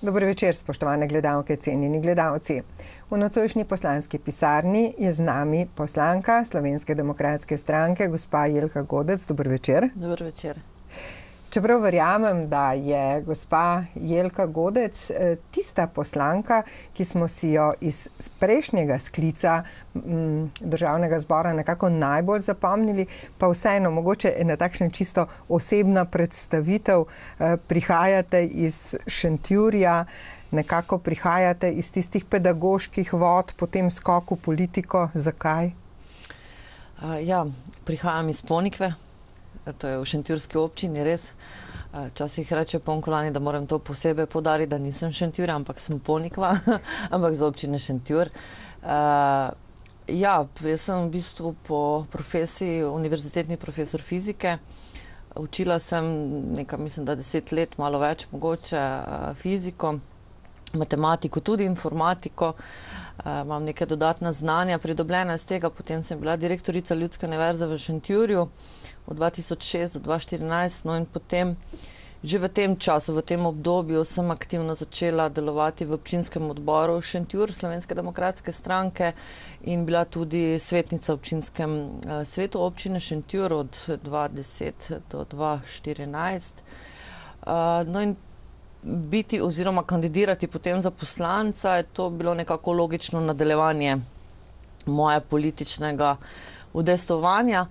Dober večer, spoštovane gledalke, cenjeni gledalci. V nocojšnji poslanski pisarni je z nami poslanka Slovenske demokratske stranke, gospa Jelka Godec. Dober večer. Dober večer. Čeprav verjamem, da je gospa Jelka Godec tista poslanka, ki smo si jo iz prejšnjega sklica Državnega zbora nekako najbolj zapomnili, pa vseeno mogoče ena takšna čisto osebna predstavitev. Prihajate iz Šentjurja, nekako prihajate iz tistih pedagoških vod, potem skok v politiko. Zakaj? Ja, prihajam iz Ponikve. To je v šentjurski občini, res. Včasih reče Ponkolani, da moram to posebej poudariti, da nisem Šentjur, ampak sem Ponikva, ampak z občine Šentjur. Ja, jaz sem v bistvu po profesiji univerzitetni profesor fizike. Učila sem nekaj, mislim, da 10 let, malo več mogoče, fiziko, matematiko, tudi informatiko. Imam neke dodatna znanja pridobljena iz tega, potem sem bila direktorica Ljudske univerze v Šentjurju od 2006 do 2014, no in potem že v tem času, v tem obdobju sem aktivno začela delovati v občinskem odboru Šentjur Slovenske demokratske stranke in bila tudi svetnica v občinskem svetu občine Šentjur od 2010 do 2014. No in biti oziroma kandidirati potem za poslanca, je to bilo nekako logično nadaljevanje moje političnega udejstvovanja.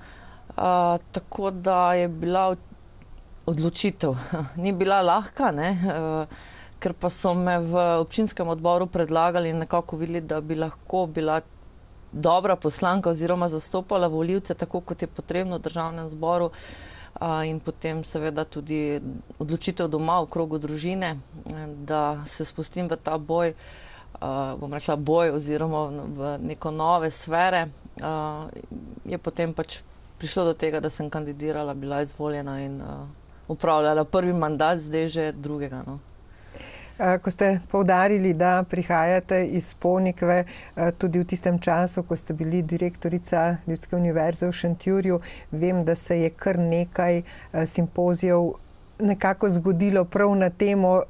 Tako da je bila odločitev. Ni bila lahka, ker pa so me v občinskem odboru predlagali in nekako videli, da bi lahko bila dobra poslanka oziroma zastopala volivce tako, kot je potrebno v državnem zboru. In potem seveda tudi odločitev doma v krogu družine, da se spustim v ta boj, bom rekla boj oziroma v neko nove sfere, je potem pač prišlo do tega, da sem kandidirala, bila izvoljena in upravljala prvi mandat, zdaj že drugega. Ko ste poudarili, da prihajate iz Ponikve, tudi v tistem času, ko ste bili direktorica Ljudske univerze v Šentjurju, vem, da se je kar nekaj simpozijev nekako zgodilo prav na temo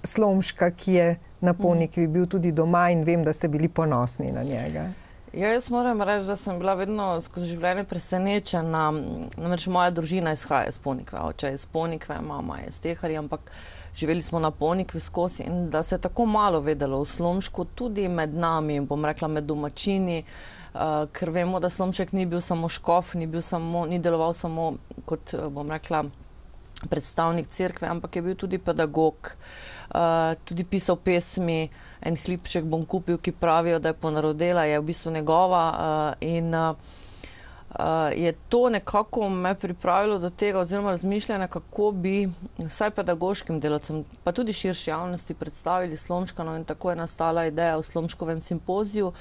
Slomška, ki je na Ponikvi bil tudi doma in vem, da ste bili ponosni na njega. Ja, jaz moram reči, da sem bila vedno skozi življenje presenečena. Namreč moja družina izhaja iz Ponikve. Oče je iz Ponikve, mama je iz Teharja, ampak živeli smo na Ponikvi skozi in da se je tako malo vedelo o Slomšku, tudi med nami, bom rekla med domačini, ker vemo, da Slomšek ni bil samo škof, ni deloval samo kot, bom rekla, predstavnik cerkve, ampak je bil tudi pedagog, tudi pisal pesmi. En hlipček bom kupil, ki pravijo, da je ponarodela, je v bistvu njegova in je to nekako me pripravilo do tega oziroma razmišljanja, kako bi vsaj pedagoškim delavcem, pa tudi širši javnosti predstavili Slomška, no in tako je nastala ideja o Slomškovem simpoziju,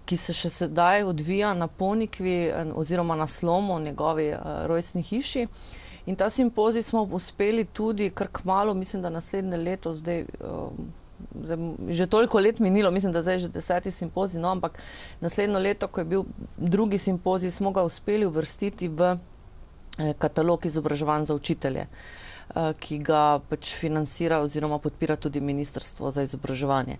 ki se še sedaj odvija na Ponikvi oziroma na Slomu, njegovi rojstni hiši. In ta simpozij smo uspeli tudi kar kmalu, mislim, da naslednje leto, zdaj že toliko let minilo, mislim, da zdaj že 10. simpozij, no, ampak naslednjo leto, ko je bil drugi simpozij, smo ga uspeli uvrstiti v katalog izobraževanj za učitelje, ki ga pač financira oziroma podpira tudi Ministrstvo za izobraževanje.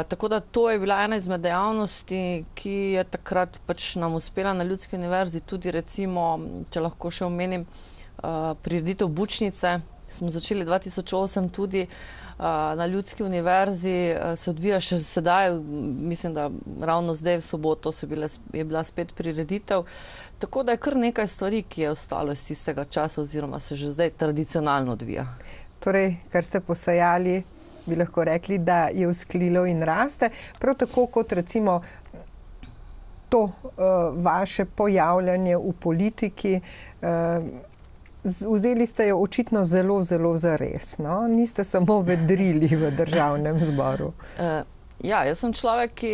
Tako da to je bila ena izmed dejavnosti, ki je takrat pač nam uspela na Ljudski univerzi, tudi recimo, če lahko še omenim, prireditev Bučnice. Smo začeli 2008 tudi na Ljudski univerzi, se odvija še sedaj, mislim, da ravno zdaj v soboto je bila spet prireditev. Tako da je kar nekaj stvari, ki je ostalo iz tistega časa oziroma se že zdaj tradicionalno odvija. Torej, kar ste posajali, bi lahko rekli, da je vzklilo in raste. Prav tako kot recimo to vaše pojavljanje v politiki, vzeli ste jo očitno zelo, zelo zares, no? Niste samo vedrili v državnem zboru. Ja, jaz sem človek,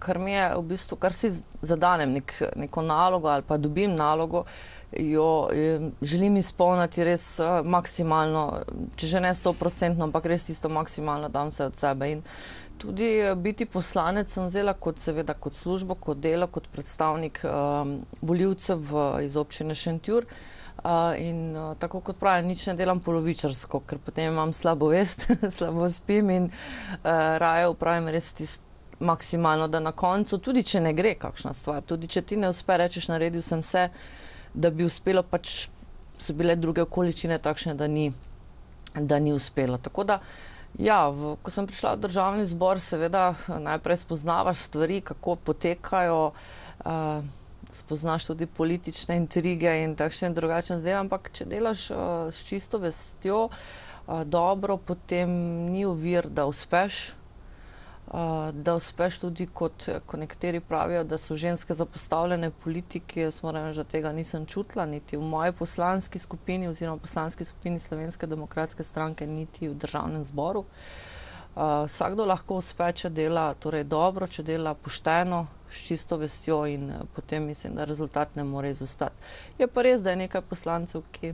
kar mi je v bistvu, kar si zadanem neko nalogo ali pa dobim nalogo, jo želim izpolniti res maksimalno, če že ne 100%, ampak res isto maksimalno dam se od sebe. In tudi biti poslanec sem vzela kot seveda kot službo, kot delo, kot predstavnik volivcev iz občine Šentjur. In tako kot pravim, nič ne delam polovičarsko, ker potem imam slabo vest, slabo spim in raje upravim res maksimalno, da na koncu, tudi če ne gre kakšna stvar, tudi če ti ne uspe, rečeš, naredil sem vse, da bi uspelo, pač so bile druge okoličine takšne, da ni uspelo. Tako da, ja, ko sem prišla v Državni zbor, seveda najprej spoznavaš stvari, kako potekajo, spoznaš tudi politične intrige in takšne in drugačne zdaj, ampak če delaš s čisto vestjo dobro, potem ni ovir, da uspeš. Da uspeš tudi, kot nekateri pravijo, da so ženske zapostavljene politiki. Jaz moram reči, da tega nisem čutila, niti v moji poslanski skupini oziroma poslanski skupini Slovenske demokratske stranke, niti v Državnem zboru. Vsakdo lahko uspe, če dela torej dobro, če dela pošteno, s čisto vestjo in potem mislim, da rezultat ne more izostati. Je pa res, da je nekaj poslancev, ki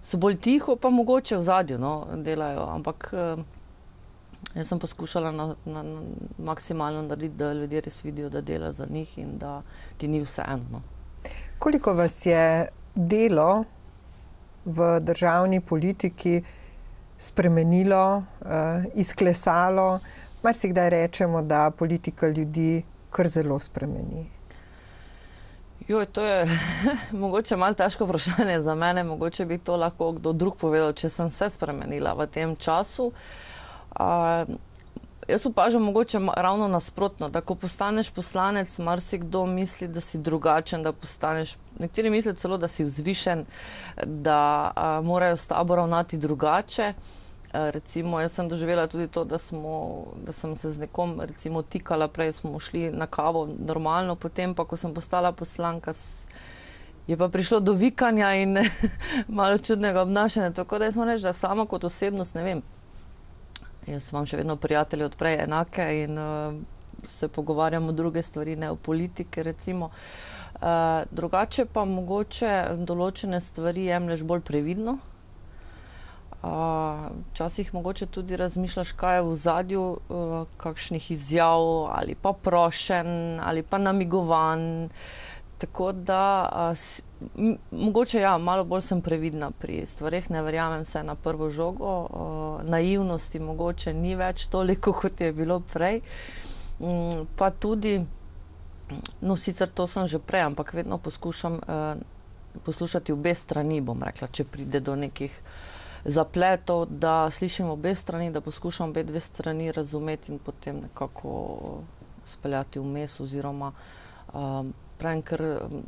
so bolj tiho, pa mogoče v zadju, no, delajo, ampak jaz sem poskušala maksimalno narediti, da ljudje res vidijo, da dela za njih in da ti ni vseeno. Koliko vas je delo v državni politiki spremenilo, izklesalo? Marsikdaj rečemo, da politika ljudi kar zelo spremeni. Joj, to je mogoče malo težko vprašanje za mene, mogoče bi to lahko kdo drug povedal, če sem se spremenila v tem času. Jaz opažam mogoče ravno nasprotno, da ko postaneš poslanec, marsikdo misli, da si drugačen, da postaneš, nekateri mislijo celo, da si vzvišen, da morajo s tabo ravnati drugače. Recimo, jaz sem doživela tudi to, da sem se z nekom recimo tikala, prej smo šli na kavo normalno, potem pa, ko sem postala poslanka, je pa prišlo do vikanja in malo čudnega obnašanja, tako da jaz moram reči, da sama kot osebnost ne vem. Jaz imam še vedno prijatelje od prej enake in se pogovarjamo o druge stvari, ne o politike recimo. Drugače pa mogoče določene stvari jemlješ bolj previdno. Včasih mogoče tudi razmišljaš, kaj je v ozadju kakšnih izjav ali pa prošenj ali pa namigovanj. Tako da mogoče ja, malo bolj sem previdna pri stvareh, ne verjamem se na prvo žogo, naivnosti mogoče ni več toliko, kot je bilo prej. Pa tudi, no sicer to sem že prej, ampak vedno poskušam poslušati obe strani, bom rekla, če pride do nekih zapletov, da slišim obe strani, da poskušam obe dve strani razumeti in potem nekako speljati vmes oziroma pravim, ker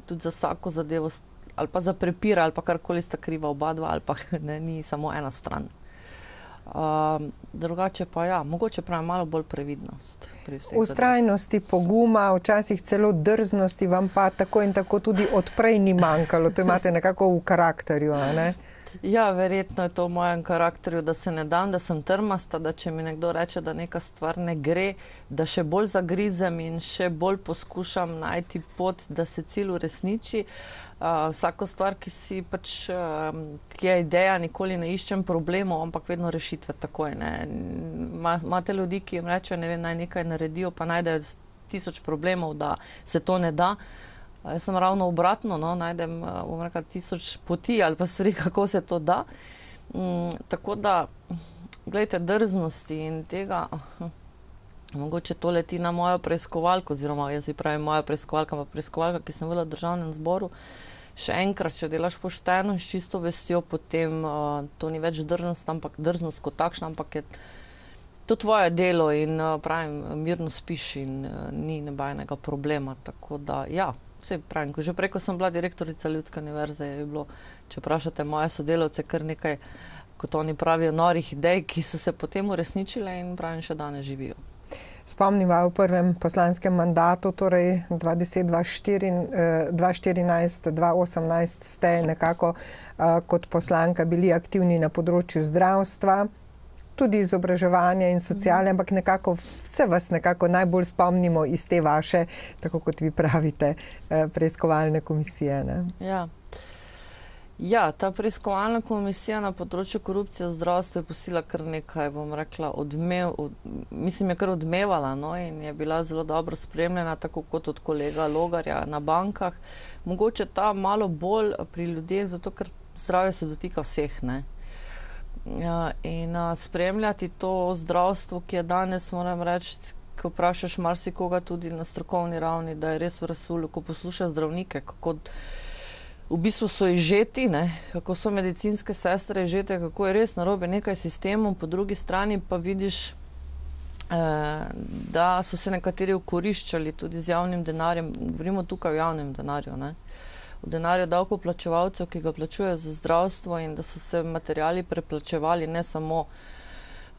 tudi za vsako zadevo ali pa za prepira ali pa karkoli sta kriva oba dva ali pa ne, ni samo ena stran. Drugače pa ja, mogoče pravim malo bolj previdnost pri vseh zadevah. Vztrajnosti, poguma, včasih celo drznosti vam pa tako in tako tudi odprej ni manjkalo. To imate nekako v karakterju, a ne? Ja, verjetno je to v mojem karakterju, da se ne dam, da sem trmasta, da če mi nekdo reče, da neka stvar ne gre, da še bolj zagrizem in še bolj poskušam najti pot, da se cilj uresniči. Vsako stvar, ki je ideja, nikoli ne iščem problemov, ampak vedno rešitve takoj. Imate ljudi, ki jim rečejo, ne vem, naj nekaj naredijo, pa najdejo 1000 problemov, da se to ne da. Jaz sem ravno obratno, no, najdem, bom rekla, 1000 poti ali pa stvari, kako se to da. Tako da, gledajte, drznosti in tega, mogoče to leti na mojo preiskovalko, oziroma jaz ji pravim moja preiskovalka, pa preiskovalka, ki sem bila v Državnem zboru. Še enkrat, če delaš pošteno in s čisto vestjo, potem to ni več drznost, ampak drznost kot takšna, ampak je to tvoje delo in pravim, mirno spiš in ni nobenega problema, tako da, ja. Vse pravim, že prej, ko sem bila direktorica Ljudske univerze, je bilo, če vprašate moje sodelavce, kar nekaj, kot oni pravijo, norih idej, ki so se potem uresničile in pravim, še danes živijo. Spomniva v prvem poslanskem mandatu, torej 2010, 2014, 2018 ste nekako kot poslanka bili aktivni na področju zdravstva, tudi izobraževanja in sociale, ampak nekako vse vas nekako najbolj spomnimo iz te vaše, tako kot vi pravite, preiskovalne komisije. Ne? Ja. Ja, ta preiskovalna komisija na področju korupcije v zdravstvu je pustila kar nekaj, bom rekla, je kar odmevala, no, in je bila zelo dobro spremljena, tako kot od kolega Logarja na bankah. Mogoče ta malo bolj pri ljudeh, zato ker zdravje se dotika vseh, ne. Ja, in spremljati to zdravstvo, ki je danes, moram reči, ko vprašaš marsikoga tudi na strokovni ravni, da je res v razsulu, ko posluša zdravnike, kako v bistvu so izžeti, ne, kako so medicinske sestre izžete, kako je res narobe nekaj sistemom, po drugi strani pa vidiš, da so se nekateri okoriščali tudi z javnim denarjem, govorimo tukaj o javnem denarju, ne, v denarju davkoplačevalcev, ki ga plačujejo za zdravstvo, in da so se materiali preplačevali ne samo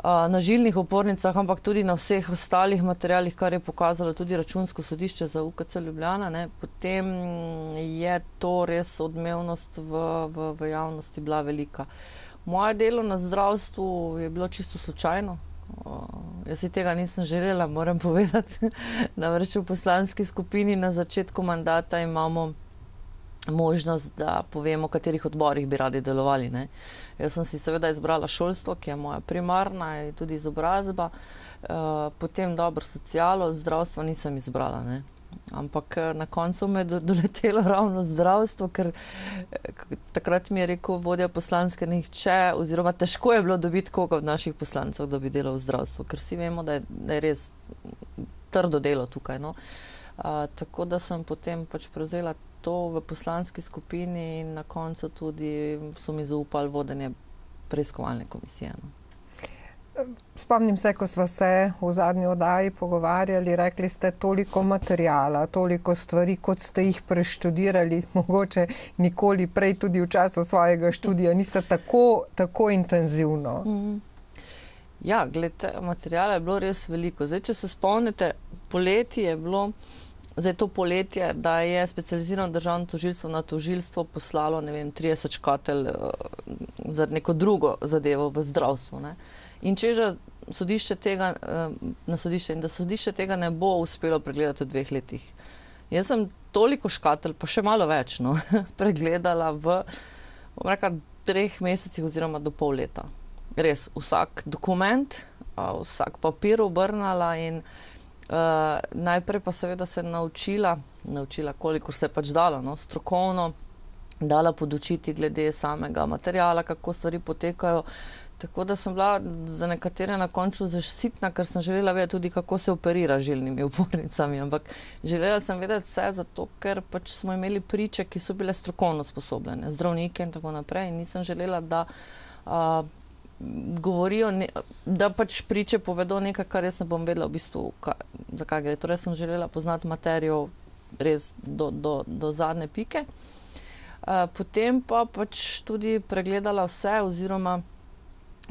na žilnih opornicah, ampak tudi na vseh ostalih materialih, kar je pokazalo tudi Računsko sodišče za UKC Ljubljana, ne. Potem je to res odmevnost v javnosti bila velika. Moje delo na zdravstvu je bilo čisto slučajno. Jaz si tega nisem želela, moram povedati. Namreč v poslanski skupini na začetku mandata imamo možnost, da povemo, v katerih odborih bi radi delovali, ne. Jaz sem si seveda izbrala šolstvo, ki je moja primarna in tudi izobrazba, potem dobro socialo, zdravstvo nisem izbrala, ne. Ampak na koncu me je doletelo ravno zdravstvo, ker takrat mi je rekel vodja poslanske, nihče, oziroma težko je bilo dobiti koga od naših poslancev, da bi delal v zdravstvu, ker vsi vemo, da je res trdo delo tukaj, no. Tako da sem potem pač prevzela to v poslanski skupini in na koncu tudi so mi zaupali vodenje preiskovalne komisije, no. Spomnim se, ko sva se v zadnji oddaji pogovarjali, rekli ste toliko materijala, toliko stvari, kot ste jih preštudirali, mogoče nikoli prej tudi v času svojega študija, niste tako intenzivno. Ja, glede, materijala je bilo res veliko. Zdaj, če se spomnite, poleti je bilo, zdaj to poletje, da je specializirano državno tožilstvo na tožilstvo poslalo, ne vem, 30 škatelj za neko drugo zadevo v zdravstvu, ne. In če že sodišče tega, na sodišče, in da sodišče tega ne bo uspelo pregledati v 2 letih. Jaz sem toliko škatelj, pa še malo več, no, pregledala v, bom rekla, 3 mesecih oziroma do pol leta. Res, vsak dokument, vsak papir obrnala in najprej pa seveda se naučila, kolikor se je pač dala, no, strokovno, dala podučiti glede samega materiala, kako stvari potekajo. Tako da sem bila za nekatere na koncu zasitna, ker sem želela vedeti tudi, kako se operira z žilnimi opornicami, ampak želela sem vedeti vse zato, ker pač smo imeli priče, ki so bile strokovno sposobljene, zdravnike in tako naprej, in nisem želela, da govorijo, da pač priče povedo nekaj, kar jaz ne bom vedela v bistvu, zakaj gre. Torej sem želela poznati materijo res do zadnje pike. Potem pa pač tudi pregledala vse, oziroma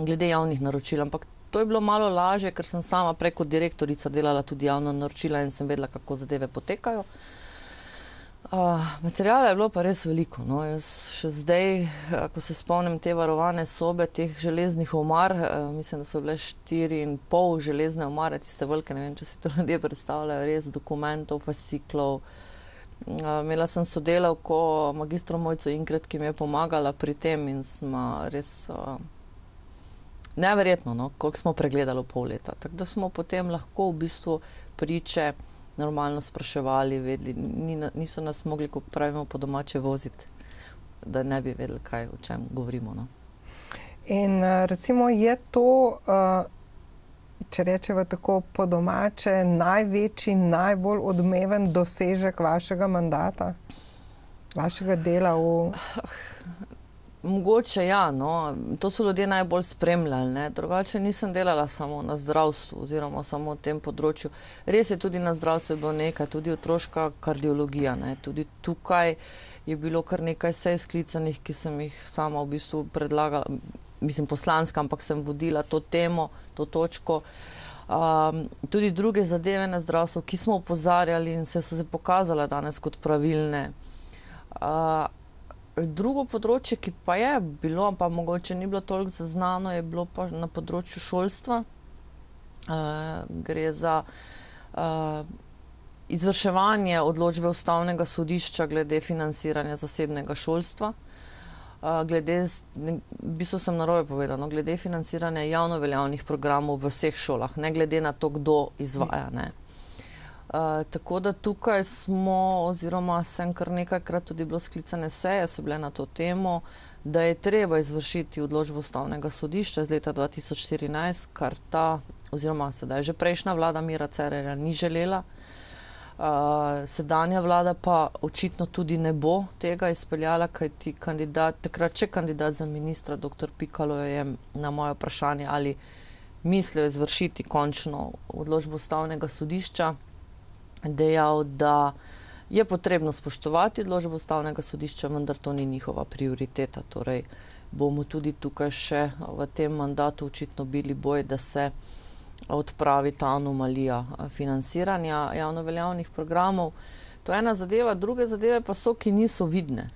glede javnih naročil, ampak to je bilo malo lažje, ker sem sama preko direktorica delala tudi javno naročila in sem vedela, kako zadeve potekajo. Materiala je bilo pa res veliko, no, jaz še zdaj, ko se spomnim te varovane sobe, teh železnih omar, mislim, da so bile 4,5 železne omare, tiste velike, ne vem, če si to ljudje predstavljajo, res dokumentov, fasciklov. Imela sem sodelavko, magistro Mojco Inkret, ki mi je pomagala pri tem in smo res neverjetno, no, koliko smo pregledali v pol leta. Tako da smo potem lahko v bistvu priče normalno spraševali, vedeli, niso nas mogli, ko pravimo po domače, voziti, da ne bi vedeli, kaj, o čem govorimo, no. In recimo je to, če rečeva tako po domače, največji, najbolj odmeven dosežek vašega mandata, vašega dela v... Mogoče ja, no, to so ljudje najbolj spremljali, ne, drugače nisem delala samo na zdravstvu oziroma samo v tem področju. Res je, tudi na zdravstvu je bilo nekaj, tudi otroška kardiologija, ne, tudi tukaj je bilo kar nekaj sej sklicanih, ki sem jih sama v bistvu predlagala, mislim poslanska, ampak sem vodila to temo, to točko. Tudi druge zadeve na zdravstvu, ki smo opozarjali in so se pokazale danes kot pravilne. Drugo področje, ki pa je bilo, pa mogoče ni bilo toliko zaznano, je bilo pa na področju šolstva. Gre za izvrševanje odločbe Ustavnega sodišča glede financiranja zasebnega šolstva. glede, v bistvu sem narobe povedal, no, glede financiranja javno veljavnih programov v vseh šolah, ne glede na to, kdo izvaja, ne. Tako da tukaj smo, oziroma sem kar nekajkrat tudi bilo sklicane seje, so bile na to temo, da je treba izvršiti odločbo Ustavnega sodišča iz leta 2014, kar ta, oziroma sedaj že prejšnja vlada Mira Cerarja ni želela. Sedanja vlada pa očitno tudi ne bo tega izpeljala, kajti takrat še kandidat za ministra, dr. Pikalo, je na moje vprašanje, ali mislijo izvršiti končno odločbo Ustavnega sodišča, dejal, da je potrebno spoštovati odločbo Ustavnega sodišča, vendar to ni njihova prioriteta. Torej bomo tudi tukaj še v tem mandatu očitno bili boj, da se odpravi ta anomalija financiranja javno veljavnih programov. To je ena zadeva, druge zadeve pa so, ki niso vidne,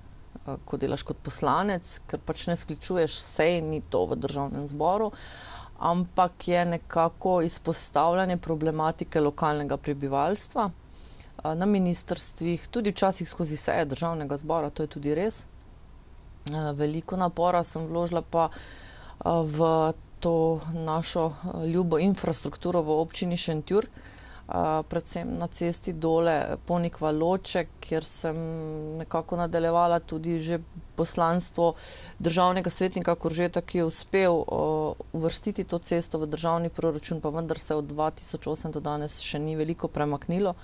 ko delaš kot poslanec, ker pač ne skličuješ sej, ni to v Državnem zboru, ampak je nekako izpostavljanje problematike lokalnega prebivalstva na ministrstvih, tudi včasih skozi seje Državnega zbora, to je tudi res. Veliko napora sem vložila pa v to našo ljubo infrastrukturo v občini Šentjur, predvsem na cesti dole Ponikva-Loček, kjer sem nekako nadaljevala tudi že poslanstvo državnega svetnika Koržeta, ki je uspel uvrstiti to cesto v državni proračun, pa vendar se od 2008 do danes še ni veliko premaknilo.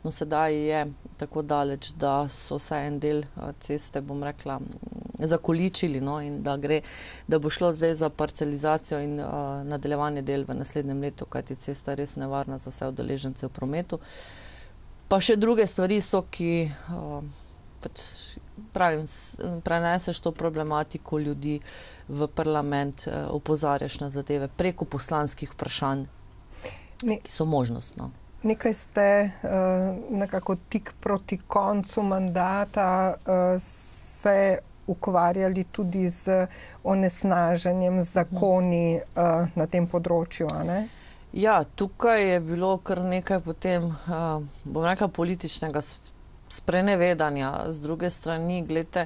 No, sedaj je tako daleč, da so vsaj en del ceste, bom rekla, zakoličili, no, in da bo šlo zdaj za parcelizacijo in nadaljevanje del v naslednjem letu, kajti cesta je res nevarna za vse udeležence v prometu. Pa še druge stvari so, ki pač pravim, preneseš to problematiko ljudi v parlament, opozarjaš na zadeve preko poslanskih vprašanj, ki so možnost, no. Nekaj ste nekako tik proti koncu mandata se ukvarjali tudi z onesnaženjem zakoni na tem področju, a ne? Ja, tukaj je bilo kar nekaj potem, bom rekla, političnega sprenevedanja. Z druge strani, glejte,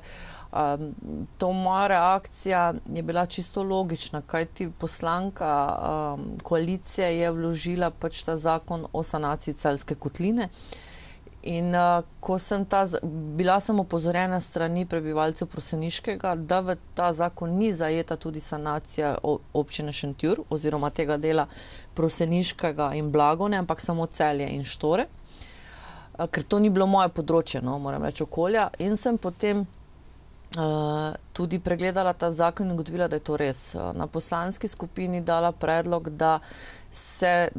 to moja reakcija je bila čisto logična, kajti poslanka koalicije je vložila pač ta zakon o sanaciji Celjske kotline. In ko sem bila sem opozorjena strani prebivalcev Proseniškega, da v ta zakon ni zajeta tudi sanacija občine Šentjur oziroma tega dela Proseniškega in Blagovne, ampak samo Celje in Štore, ker to ni bilo moje področje, no, moram reči, okolja. In sem potem tudi pregledala ta zakon in ugotovila, da je to res. Na poslanski skupini dala predlog, da se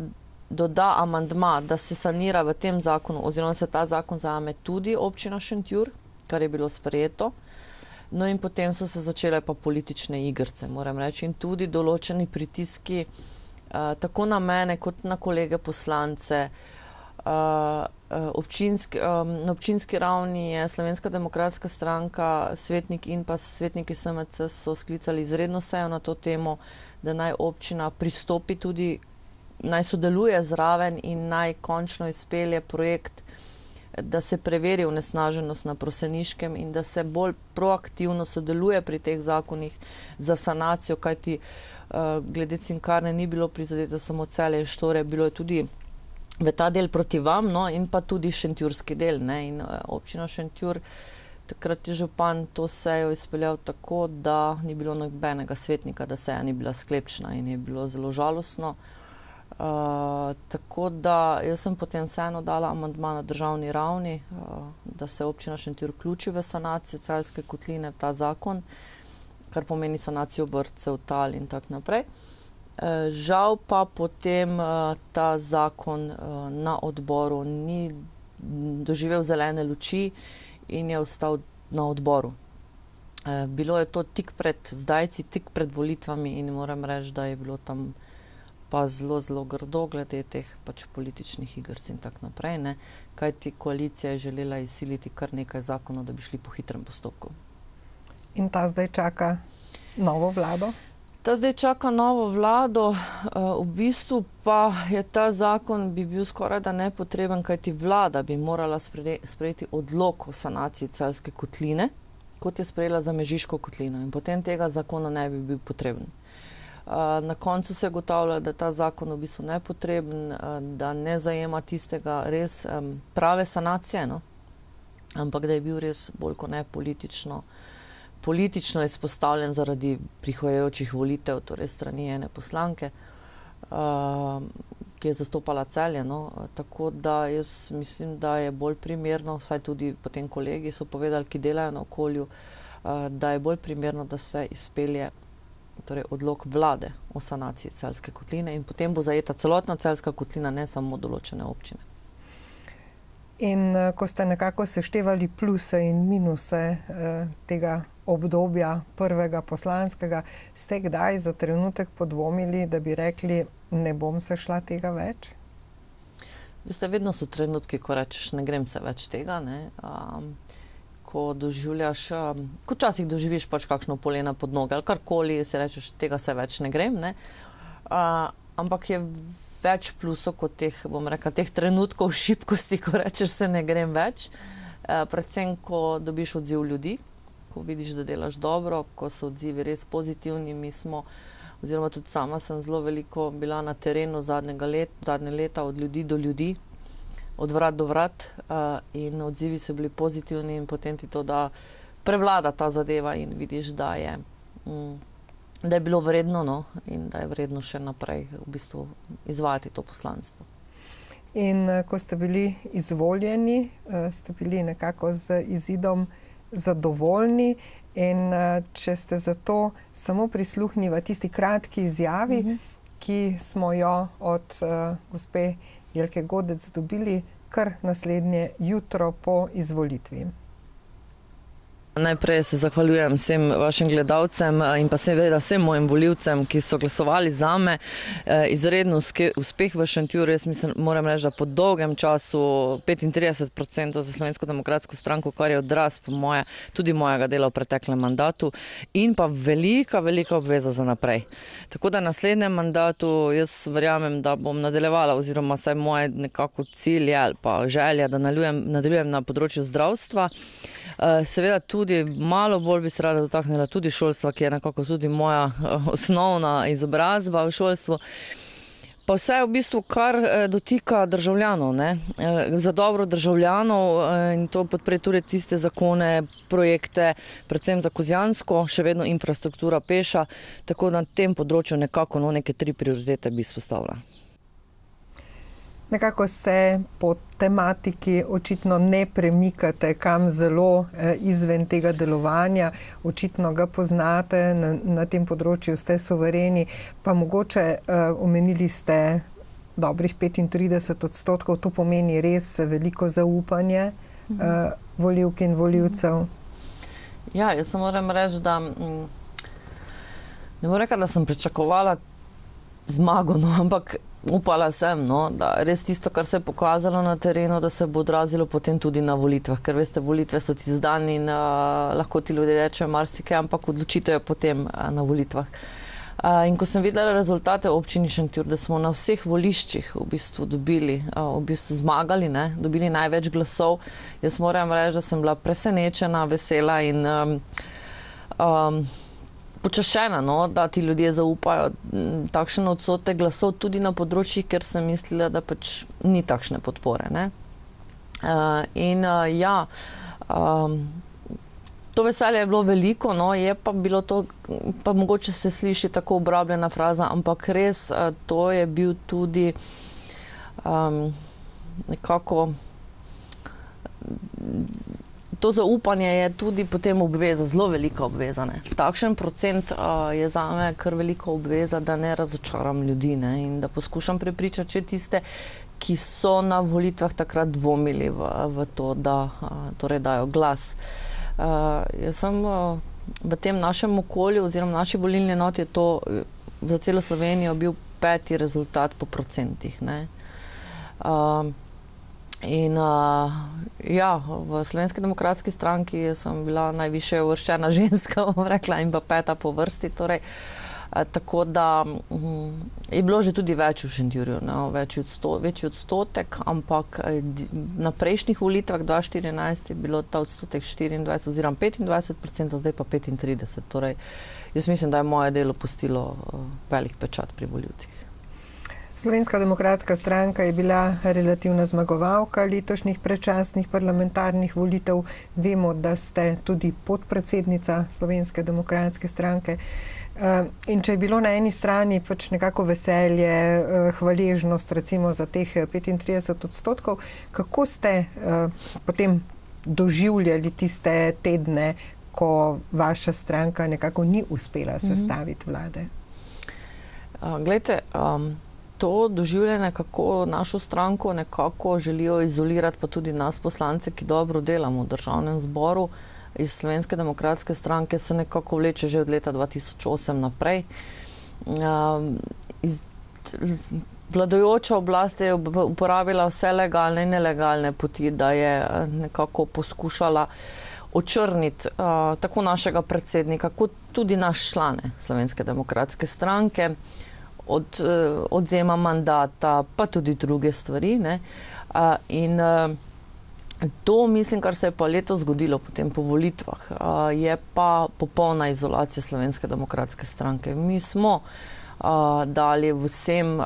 doda amandma, da se sanira v tem zakonu, oziroma se ta zakon zajame tudi občina Šentjur, kar je bilo sprejeto. No in potem so se začele pa politične igrice, moram reči, in tudi določeni pritiski tako na mene kot na kolege poslance. Na občinski ravni je Slovenska demokratska stranka, svetnik in pa svetniki SMC so sklicali izredno sejo na to temo, da naj občina pristopi tudi, naj sodeluje zraven in naj končno izpelje projekt, da se preveri onesnaženost na Proseniškem in da se bolj proaktivno sodeluje pri teh zakonih za sanacijo, kajti glede Cinkarne ni bilo prizadeta samo Celje in Štore, bilo je tudi v ta del proti vam, no, in pa tudi šentjurski del, ne, in občina Šentjur, takrat je župan to sejo izpeljal tako, da ni bilo nobenega svetnika, da seja ni bila sklepčna in je bilo zelo žalostno. Tako da jaz sem potem vseeno dala amandma na državni ravni, da se občina Šentjur vključi v sanacijo Celjske kotline, ta zakon, kar pomeni sanacijo vrtcev, tal in tako naprej. Žal pa potem ta zakon na odboru ni doživel zelene luči in je ostal na odboru. Bilo je to tik pred volitvami in moram reči, da je bilo tam pa zelo, zelo grdo glede teh pač političnih igric in tako naprej, ne, kajti koalicija je želela izsiliti kar nekaj zakonov, da bi šli po hitrem postopku. In ta zdaj čaka novo vlado? Ta zdaj čaka novo vlado, v bistvu pa je ta zakon bi bil skoraj da nepotreben, kajti vlada bi morala sprejeti odlok o sanaciji Celjske kotline kot je sprejela za Mežiško kotlino in potem tega zakona ne bi bil potreben. Na koncu se je ugotavljalo, da je ta zakon v bistvu nepotreben, da ne zajema tistega res prave sanacije, no? Ampak da je bil res bolj kot ne politično izpostavljen zaradi prihajajočih volitev, torej strani ene poslanke, ki je zastopala Celje, no? Tako da jaz mislim, da je bolj primerno, vsaj tudi potem kolegi so povedali, ki delajo na okolju, da je bolj primerno, da se izpelje torej odlok vlade o sanaciji Celjske kotline in potem bo zajeta celotna Celjska kotlina, ne samo določene občine. In ko ste nekako seštevali pluse in minuse tega obdobja prvega poslanskega, ste kdaj za trenutek podvomili, da bi rekli, ne bom se šla tega več? Veste, vedno so trenutki, ko rečeš, ne grem se več tega, ne. Ko doživljaš, ko včasih doživiš pač kakšno polena pod noge ali karkoli, si rečeš, tega se več ne grem, ne. Ampak je več plusov kot teh, bom rekla, teh trenutkov šibkosti, ko rečeš, se ne grem več. Predvsem, ko dobiš odziv ljudi, ko vidiš, da delaš dobro, ko so odzivi res pozitivni. Mi smo, oziroma tudi sama sem zelo veliko bila na terenu zadnje leta od ljudi do ljudi, od vrat do vrat, in odzivi so bili pozitivni in potem ti to da prevlada ta zadeva in vidiš, da je bilo vredno, no, in da je vredno še naprej v bistvu izvajati to poslanstvo. In ko ste bili izvoljeni, ste bili nekako z izidom zadovoljni in če ste zato samo prisluhnili tisti kratki izjavi, ki smo jo od gospe Jelke Godec dobili kar naslednje jutro po izvolitvi. Najprej se zahvaljujem vsem vašim gledalcem in pa seveda vsem mojim volivcem, ki so glasovali zame. Izredno uspeh v Šentjurju, jaz mislim, moram reči, da po dolgem času 35% za Slovensko demokratsko stranko, kar je odraz po moje, tudi mojega dela v preteklem mandatu in pa velika obveza za naprej. Tako da naslednjem mandatu jaz verjamem, da bom nadaljevala oziroma saj moje nekako cilj je ali pa želja, da nadaljujem na področju zdravstva. Seveda tudi malo bolj bi se rada dotaknila tudi šolstva, ki je nekako tudi moja osnovna izobrazba v šolstvu. Pa vse v bistvu, kar dotika državljanov, ne, za dobro državljanov in to podpre tudi tiste zakone, projekte, predvsem za Kozjansko, še vedno infrastruktura peša, tako na tem področju nekako neke 3 prioritete bi izpostavila. Nekako se po tematiki očitno ne premikate kam zelo izven tega delovanja, očitno ga poznate, na tem področju ste suvereni, pa mogoče omenili ste dobrih 35%, to pomeni res veliko zaupanje volivk in volivcev. Ja, jaz se moram reči, da ne bom rekla, da sem pričakovala zmago, no, ampak upala sem, no, da res tisto, kar se je pokazalo na terenu, da se bo odrazilo potem tudi na volitvah, ker veste, volitve so tisti dan in lahko ti ljudje rečejo marsikaj, ampak odločitev je potem na volitvah. In ko sem videla rezultate občini Šentjur, da smo na vseh voliščih v bistvu zmagali, ne, dobili največ glasov, jaz moram reči, da sem bila presenečena, vesela in počaščena, no, da ti ljudje zaupajo takšen odstotek glasov tudi na področjih, ker sem mislila, da pač ni takšne podpore, ne. To veselje je bilo veliko, no, je pa bilo to, pa mogoče se sliši tako obrabljena fraza, ampak res to je bil tudi nekako to zaupanje je tudi potem obveza, zelo velika obveza, ne. Takšen procent je zame kar velika obveza, da ne razočaram ljudi, ne, in da poskušam prepričati še tiste, ki so na volitvah takrat dvomili v to, da torej dajo glas. Jaz sem v tem našem okolju oziroma naši volilni enoti je to za celo Slovenijo bil 5. rezultat po procentih, ne. In ja, v Slovenski demokratski stranki sem bila najvišje uvrščena ženska, bom rekla, in pa 5. po vrsti, torej Tako da je bilo že tudi več v Šentjurju, večji odstotek, ampak na prejšnjih volitvah 2014 je bilo ta odstotek 24 oziroma 25%, zdaj pa 35%. Torej, jaz mislim, da je moje delo pustilo velik pečat pri volivcih. Slovenska demokratska stranka je bila relativna zmagovalka letošnjih predčasnih parlamentarnih volitev. Vemo, da ste tudi podpredsednica Slovenske demokratske stranke. In če je bilo na eni strani pač nekako veselje, hvaležnost recimo za teh 35%, kako ste potem doživljali tiste tedne, ko vaša stranka nekako ni uspela sestaviti vlade? Glejte, to doživljanje, kako našo stranko nekako želijo izolirati, pa tudi nas poslance, ki dobro delamo v državnem zboru, iz Slovenske demokratske stranke se nekako vleče že od leta 2008 naprej. Vladajoča oblast je uporabila vse legalne in nelegalne poti, da je nekako poskušala očrniti tako našega predsednika, kot tudi naš člane Slovenske demokratske stranke, od odzema mandata, pa tudi druge stvari, ne. In to, mislim, kar se je pa letos zgodilo potem po volitvah, je pa popolna izolacija Slovenske demokratske stranke. Mi smo dali vsem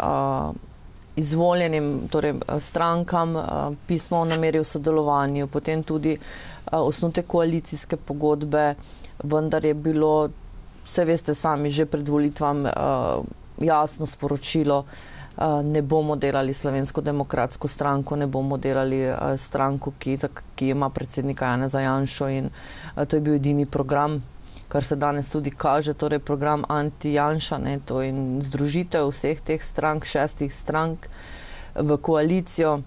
izvoljenim, torej strankam, pismo o nameri o sodelovanju, potem tudi osnutek koalicijske pogodbe, vendar je bilo, vse veste sami, že pred volitvam jasno sporočilo, ne bomo delali Slovensko demokratsko stranko, ne bomo delali stranko, ki ima predsednika Janeza Janšo, in to je bil edini program, kar se danes tudi kaže, torej program anti-Janša, ne, to je združitev vseh teh strank, 6 strank v koalicijo,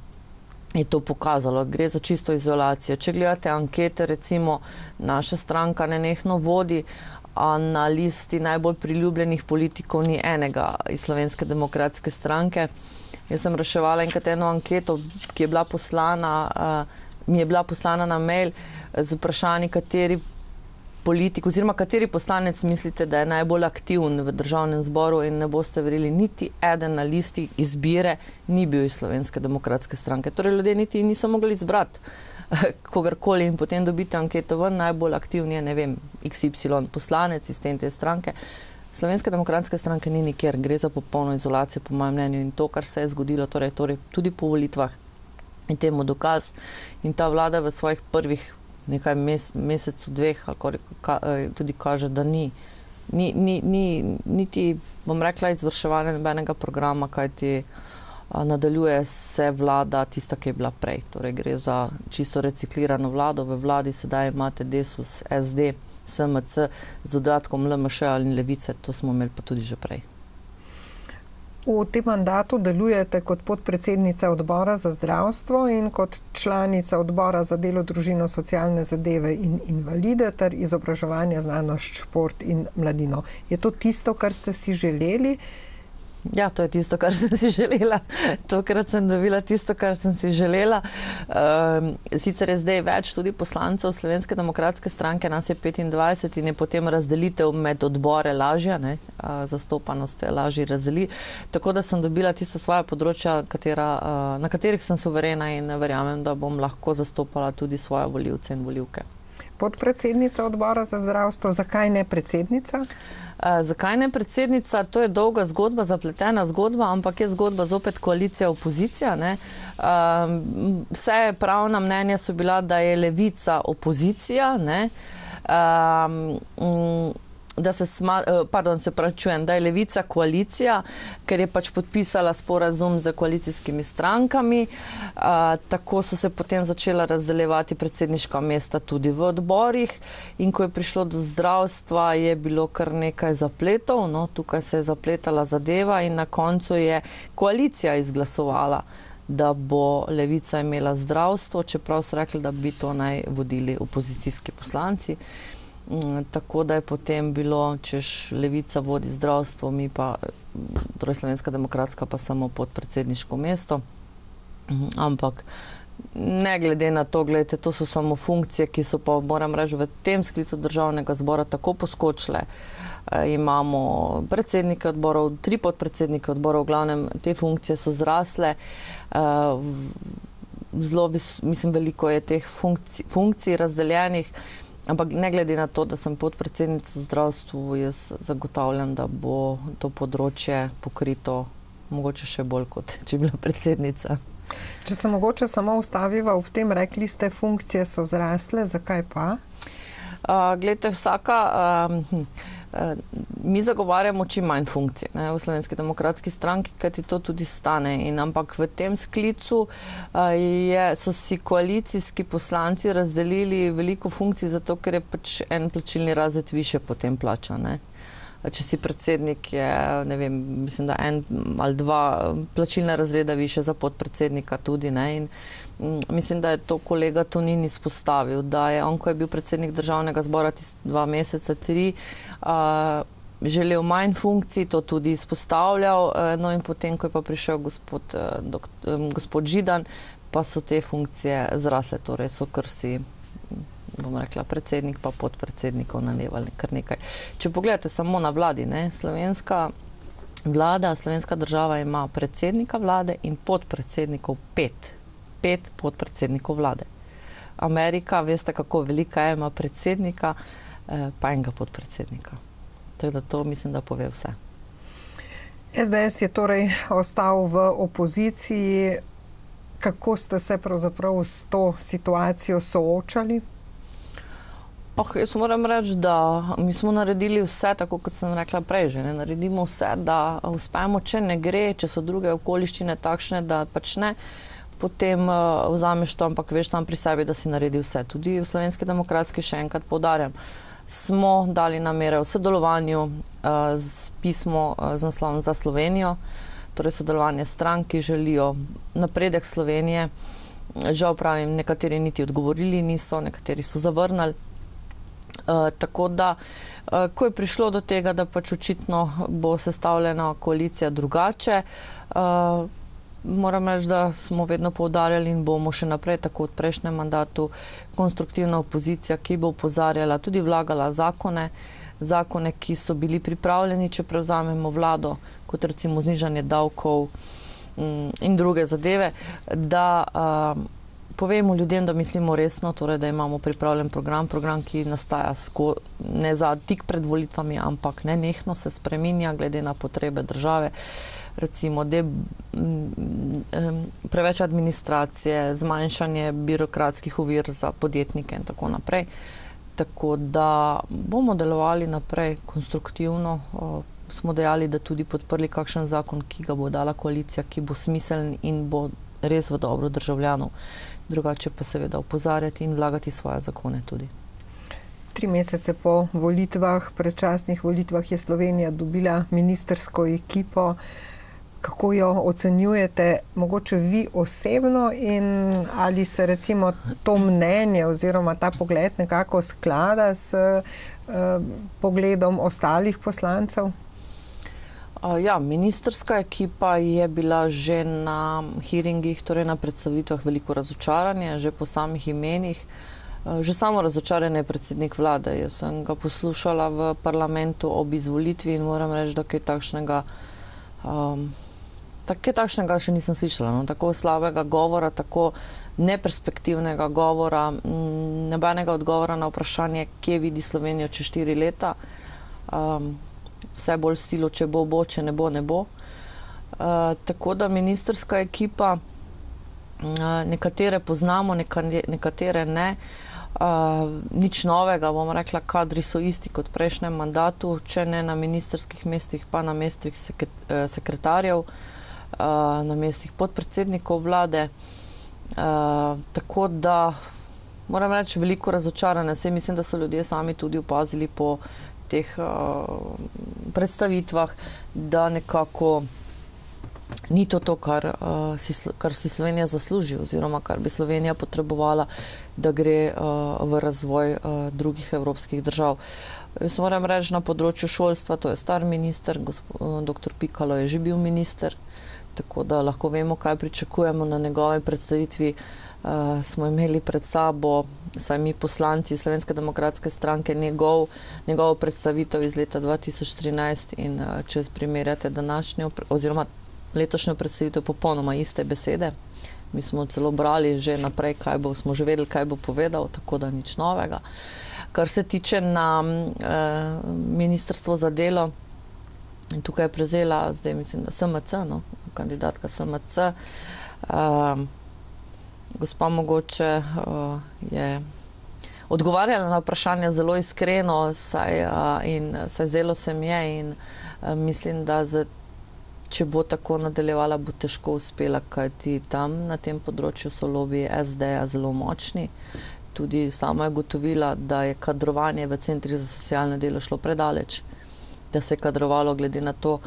je to pokazalo. Gre za čisto izolacijo. Če gledate ankete, recimo, naša stranka nenehno vodi, a na listi najbolj priljubljenih politikov ni enega iz Slovenske demokratske stranke. Jaz sem reševala enkrat eno anketo, ki je bila poslana, mi je bila poslana na mail z vprašanji, kateri politik oziroma kateri poslanec mislite, da je najbolj aktiven v državnem zboru, in ne boste verjeli, niti eden na listi izbire ni bil iz Slovenske demokratske stranke. Torej, ljudje niti niso mogli izbrati kogarkoli, in potem dobite anketo ven, najbolj aktivni je, ne vem, XY poslanec iz te stranke. Slovenske demokratske stranke ni nikjer, gre za popolno izolacijo, po mojem mnenju, in to, kar se je zgodilo, torej tudi po volitvah, in temu dokaz. In ta vlada v svojih prvih nekaj mesecu, dveh, tudi kaže, da niti, bom rekla, izvrševanje nobenega programa, kajti nadaljuje se vlada tista, ki je bila prej. Torej, gre za čisto reciklirano vlado. V vladi sedaj imate Desus, SD, SMC, z dodatkom LMŠ ali Levice, to smo imeli pa tudi že prej. V tem mandatu delujete kot podpredsednica odbora za zdravstvo in kot članica odbora za delo, družino, socialne zadeve in invalide ter izobraževanje, znanost, šport in mladino. Je to tisto, kar ste si želeli? Ja, to je tisto, kar sem si želela. Tokrat sem dobila tisto, kar sem si želela. Sicer je zdaj več tudi poslancev Slovenske demokratske stranke, nas je 25, in je potem razdelitev med odbore lažja, ne, zastopanost lažje razdeli. Tako da sem dobila tista svoja področja, na katerih sem suverena, in verjamem, da bom lahko zastopala tudi svoje volivce in volivke. Podpredsednica odbora za zdravstvo, zakaj ne predsednica? Zakaj ne predsednica? To je dolga zgodba, zapletena zgodba, ampak je zgodba zopet koalicija-opozicija, ne. Vse pravna mnenja so bila, da je Levica opozicija, ne. Da je Levica koalicija, ker je pač podpisala sporazum z koalicijskimi strankami. Tako so se potem začela razdeljevati predsedniška mesta tudi v odborih, in ko je prišlo do zdravstva, je bilo kar nekaj zapletov, no, tukaj se je zapletala zadeva, in na koncu je koalicija izglasovala, da bo Levica imela zdravstvo, čeprav so rekli, da bi to naj vodili opozicijski poslanci. Tako da je potem bilo, češ Levica vodi zdravstvo, mi pa, torej Slovenska demokratska, pa samo podpredsedniško mesto. Ampak ne glede na to, gledajte, to so samo funkcije, ki so pa, moram reči, v tem sklicu državnega zbora tako poskočile, imamo predsednike odborov, 3 podpredsednike odborov, v glavnem te funkcije so zrasle. Zelo, mislim, veliko je teh funkcij razdeljenih, ampak ne glede na to, da sem podpredsednica v zdravstvu, jaz zagotavljam, da bo to področje pokrito mogoče še bolj, kot če bi bila predsednica. Če se mogoče samo ustaviva ob tem, rekli ste, funkcije so zrasle, zakaj pa? Glejte, mi zagovarjamo čim manj funkcij v Slovenski demokratski stranki, kajti to tudi stane. Ampak v tem sklicu so si koalicijski poslanci razdelili veliko funkcij, zato ker je pač en plačilni razred više potem plača. Če si predsednik, je, ne vem, mislim, da 1 ali 2 plačilna razreda više za podpredsednika tudi. In mislim, da je to kolega Tonin izpostavil, da je on, ko je bil predsednik državnega zbora 2 meseca, 3, želel manj funkcij, to tudi izpostavljal, no in potem, ko je pa prišel gospod Židan, pa so te funkcije zrasle, torej so kar si, bom rekla, predsednik pa podpredsednikov nalevali kar nekaj. Če pogledate samo na vladi, slovenska vlada, slovenska država ima predsednika vlade in podpredsednikov 5 podpredsednikov vlade. Amerika, veste, kako velika je, ima predsednika, pa enega podpredsednika. Tako da to mislim, da pove vse. SDS je torej ostal v opoziciji. Kako ste se pravzaprav s to situacijo soočali? Jaz moram reči, da mi smo naredili vse, tako kot sem rekla prej že, naredimo vse, da uspemo, če ne gre, če so druge okoliščine takšne, da pač ne, potem vzameš to, ampak veš sam pri sebi, da si naredi vse. Tudi v Slovenski demokratski, še enkrat poudarjam, smo dali namere o sodelovanju z pismo z naslovom Za Slovenijo, torej sodelovanje strank, ki želijo napredek Slovenije. Žal pravim, nekateri niti odgovorili niso, nekateri so zavrnili. Tako da, ko je prišlo do tega, da pač očitno bo sestavljena koalicija drugače, moram reči, da smo vedno poudarjali in bomo še naprej, tako v prejšnjem mandatu, konstruktivna opozicija, ki bo opozarjala, tudi vlagala zakone, ki so bili pripravljeni, če prevzamemo vlado, kot recimo znižanje davkov in druge zadeve, da povemo ljudem, da mislimo resno, torej da imamo pripravljen program, ki nastaja ne za tik pred volitvami, ampak nenehno se spreminja glede na potrebe države, recimo preveč administracije, zmanjšanje birokratskih ovir za podjetnike in tako naprej. Tako da bomo delovali naprej konstruktivno, smo dejali, da tudi podprli kakšen zakon, ki ga bo dala koalicija, ki bo smiseln in bo res v dobro državljanov. Drugače pa seveda opozarjati in vlagati svoje zakone tudi. 3 mesece po volitvah, predčasnih volitvah, je Slovenija dobila ministrsko ekipo. Kako jo ocenjujete, mogoče vi osebno, in ali se recimo to mnenje oziroma ta pogled nekako sklada s pogledom ostalih poslancev? Ja, ministrska ekipa je bila že na hearingih, torej na predstavitvah, veliko razočaranje, že po samih imenih. Že samo razočaranje je predsednik vlade. Jaz sem ga poslušala v parlamentu ob izvolitvi in moram reči, da kaj takšnega še nisem slišala. Tako slabega govora, tako neperspektivnega govora, nobenega odgovora na vprašanje, kje vidi Slovenijo čez 4 leta. Vse bolj silo, če bo, če ne bo, ne bo. Tako da ministrska ekipa, nekatere poznamo, nekatere ne. Nič novega, bom rekla, kadri so isti kot v prejšnjem mandatu, če ne na ministerskih mestih, pa na mestih sekretarjev, na mestih podpredsednikov vlade. Tako da, moram reči, veliko razočarane. Saj mislim, da so ljudje sami tudi opazili po teh predstavitvah, da nekako ni to, kar si Slovenija zasluži, oziroma kar bi Slovenija potrebovala, da gre v razvoj drugih evropskih držav. Jaz moram reči, na področju šolstva, to je star minister, dr. Pikalo je že bil minister, tako da lahko vemo, kaj pričakujemo na njegovi predstavitvi. smo imeli pred sabo, saj mi poslanci Slovenske demokratske stranke, njegovo predstavitev iz leta 2013 in če primerjate današnjo oziroma letošnjo predstavitev, popolnoma iste besede. Mi smo celo brali že naprej, smo že vedeli, kaj bo povedal, tako da nič novega. Kar se tiče na Ministrstvo za delo, in tukaj je prevzela, zdaj mislim, da SMC, no, kandidatka SMC, gospa mogoče je odgovarjala na vprašanja zelo iskreno, saj zdelo se mi je in mislim, da če bo tako nadaljevala, bo težko uspela, kajti tam na tem področju so lobiji SD-ja zelo močni. Tudi sama je gotovila, da je kadrovanje v centrih za socialno delo šlo predaleč, da se je kadrovalo glede na to,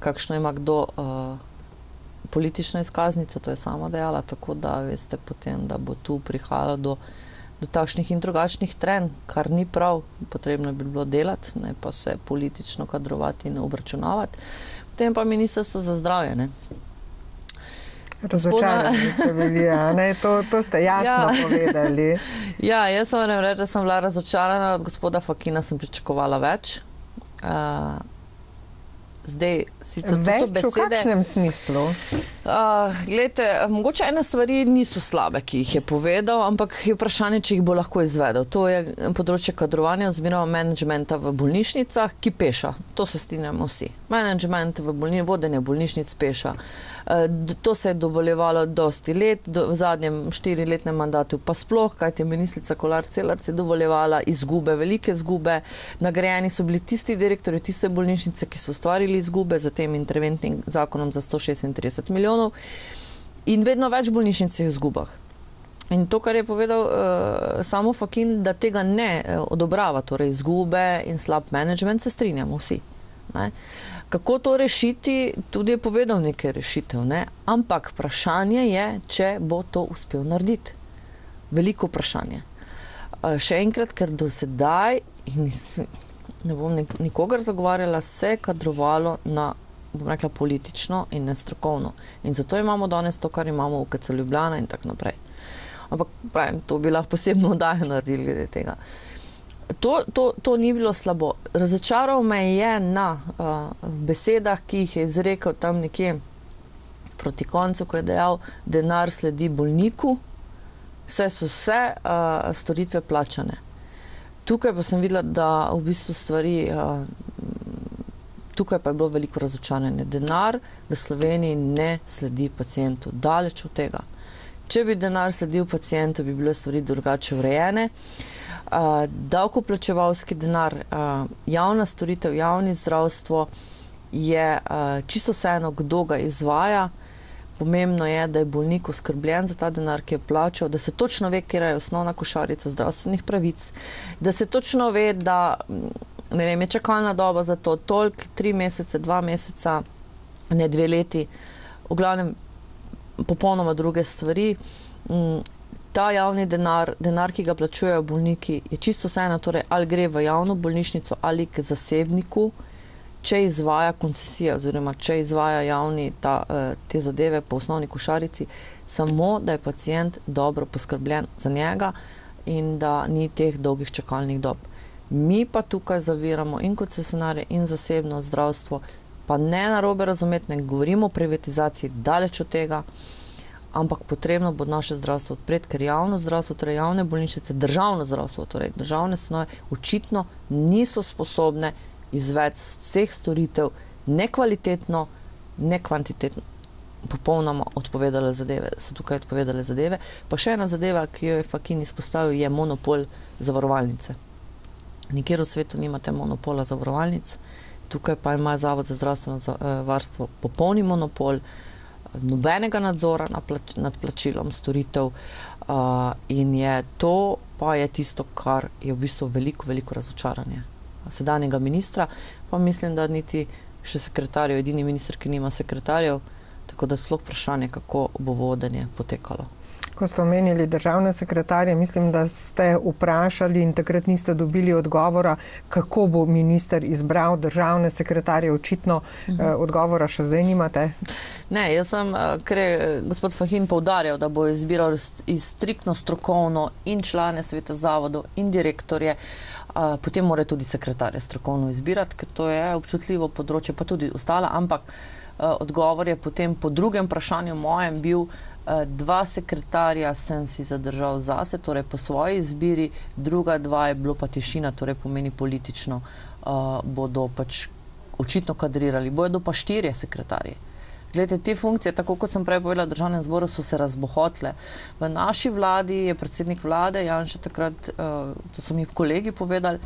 kakšno ima kdo politično izkaznico, to je sama dejala, tako da veste potem, da bo tu prihajalo do takšnih in drugačnih trenj, kar ni prav, potrebno bi bilo delati, ne pa se politično kadrovati in obračunavati. Potem pa Ministrstvo za zdravje, ne. Razočarani ste bili, a ne? To ste jasno povedali. Ja, jaz moram reči, da sem bila razočarana, od gospoda Fakina sem pričakovala več. Zdaj, sicer to so besede... Več v kakšnem smislu? Glejte, mogoče ene stvari niso slabe, ki jih je povedal, ampak je vprašanje, če jih bo lahko izvedel. To je področje kadrovanja oziroma menedžmenta v bolnišnicah, ki peša. To se strinjamo vsi. Menedžment vodenje bolnišnic peša. To se je dovoljevalo dosti let, v zadnjem 4-letnem mandatu pa sploh, kajti ministrica Kolar Celarc je dovoljevala izgube, velike izgube. Nagrajeni so bili tisti direktorji, tiste bolnišnice, ki so ustvarili izgube za tem interventnim zakonom za 136 milijonov in vedno več bolnišnic je v izgubah. In to, kar je povedal samo Fakin, da tega ne odobrava, torej izgube in slab menedžment, se strinjamo vsi. Ne? Kako to rešiti, tudi je povedal nekaj rešitev, ne? Ampak vprašanje je, če bo to uspel narediti. Veliko vprašanje. Še enkrat, ker do sedaj, ne bom nikogar zagovarjala, se je kadrovalo na, bom rekla, politično in nestrokovno. In zato imamo danes to, kar imamo v UKC Ljubljana in tako naprej. Ampak pravim, to bi lahko posebno oddajo naredili glede tega. To ni bilo slabo. Razočaral me je na besedah, ki jih je izrekel tam nekje proti koncu, ko je dejal, denar sledi bolniku, vse so storitve plačane. Tukaj pa sem videla, da v bistvu stvari, tukaj pa je bilo veliko razočaranje. Denar v Sloveniji ne sledi pacientu, daleč od tega. Če bi denar sledil pacientu, bi bile stvari drugače urejene. Davkoplačevalski denar, javna storitev, javni zdravstvo je čisto vseeno, kdo ga izvaja. Pomembno je, da je bolnik oskrbljen za ta denar, ki je plačal, da se točno ve, kje je osnovna košarica zdravstvenih pravic, da se točno ve, da ne vem, je čakalna doba za to toliko, 3 mesece, 2 meseca, ne 2 leti, v glavnem popolnoma druge stvari. Ta javni denar, ki ga plačujejo bolniki, je čisto vseeno, torej ali gre v javno bolnišnico ali k zasebniku, če izvaja koncesije oziroma če izvaja javni te zadeve po osnovni košarici, samo da je pacient dobro poskrbljen za njega in da ni teh dolgih čakalnih dob. Mi pa tukaj zaviramo in koncesionarje in zasebno zdravstvo, pa ne narobe razumeti, ne govorimo o privatizaciji, daleč od tega, ampak potrebno bo naše zdravstvo odpreti, ker javno zdravstvo, torej javne bolnišnice, državno zdravstvo, torej državne stanove, očitno niso sposobne izvesti vseh storitev nekvalitetno, nekvantitetno, popolnoma odpovedale zadeve, so tukaj odpovedale zadeve. Pa še ena zadeva, ki jo je Fakin izpostavil, je monopol zavarovalnice. Nikjer v svetu nimate monopola zavarovalnic, tukaj pa ima Zavod za zdravstveno varstvo popolni monopol, nobenega nadzora nad plačilom storitev in je to pa je tisto, kar je v bistvu veliko razočaranje sedanjega ministra, pa mislim, da niti še sekretarjev, edini minister, ki nima sekretarjev, Tako da sploh vprašanje, kako bo vodenje potekalo. Ko ste omenili državne sekretarje, mislim, da ste vprašali in takrat niste dobili odgovora, kako bo minister izbral državne sekretarje. Očitno odgovora še zdaj nimate. Ne, jaz sem, ker je gospod Fahin poudarjal, da bo izbiral striktno strokovno in člane sveta zavodov in direktorje, potem mora tudi sekretarje strokovno izbirati, ker to je občutljivo področje, pa tudi ostala, ampak odgovor je potem po drugem vprašanju mojem bil, 2 sekretarja sem si zadržal zase, torej po svoji izbiri, druga 2 je bilo pa tišina, torej pomeni politično bodo pač očitno kadrirali. Bodo pa 4 sekretarji. Glede, te funkcije, tako kot sem prej povedala v državnem zboru, so se razbohotle. V naši vladi je predsednik vlade, Janša takrat, to so mi kolegi povedali,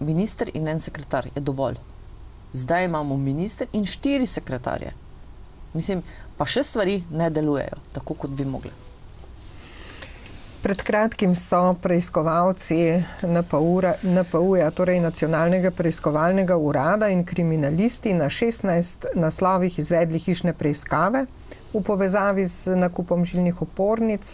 minister in en sekretar je dovolj. Zdaj imamo minister in 4 sekretarje. Mislim, pa še stvari ne delujejo, tako kot bi mogli. Pred kratkim so preiskovalci NPU-ja, torej Nacionalnega preiskovalnega urada in kriminalisti na 16 naslovih izvedli hišne preiskave v povezavi z nakupom žilnih opornic.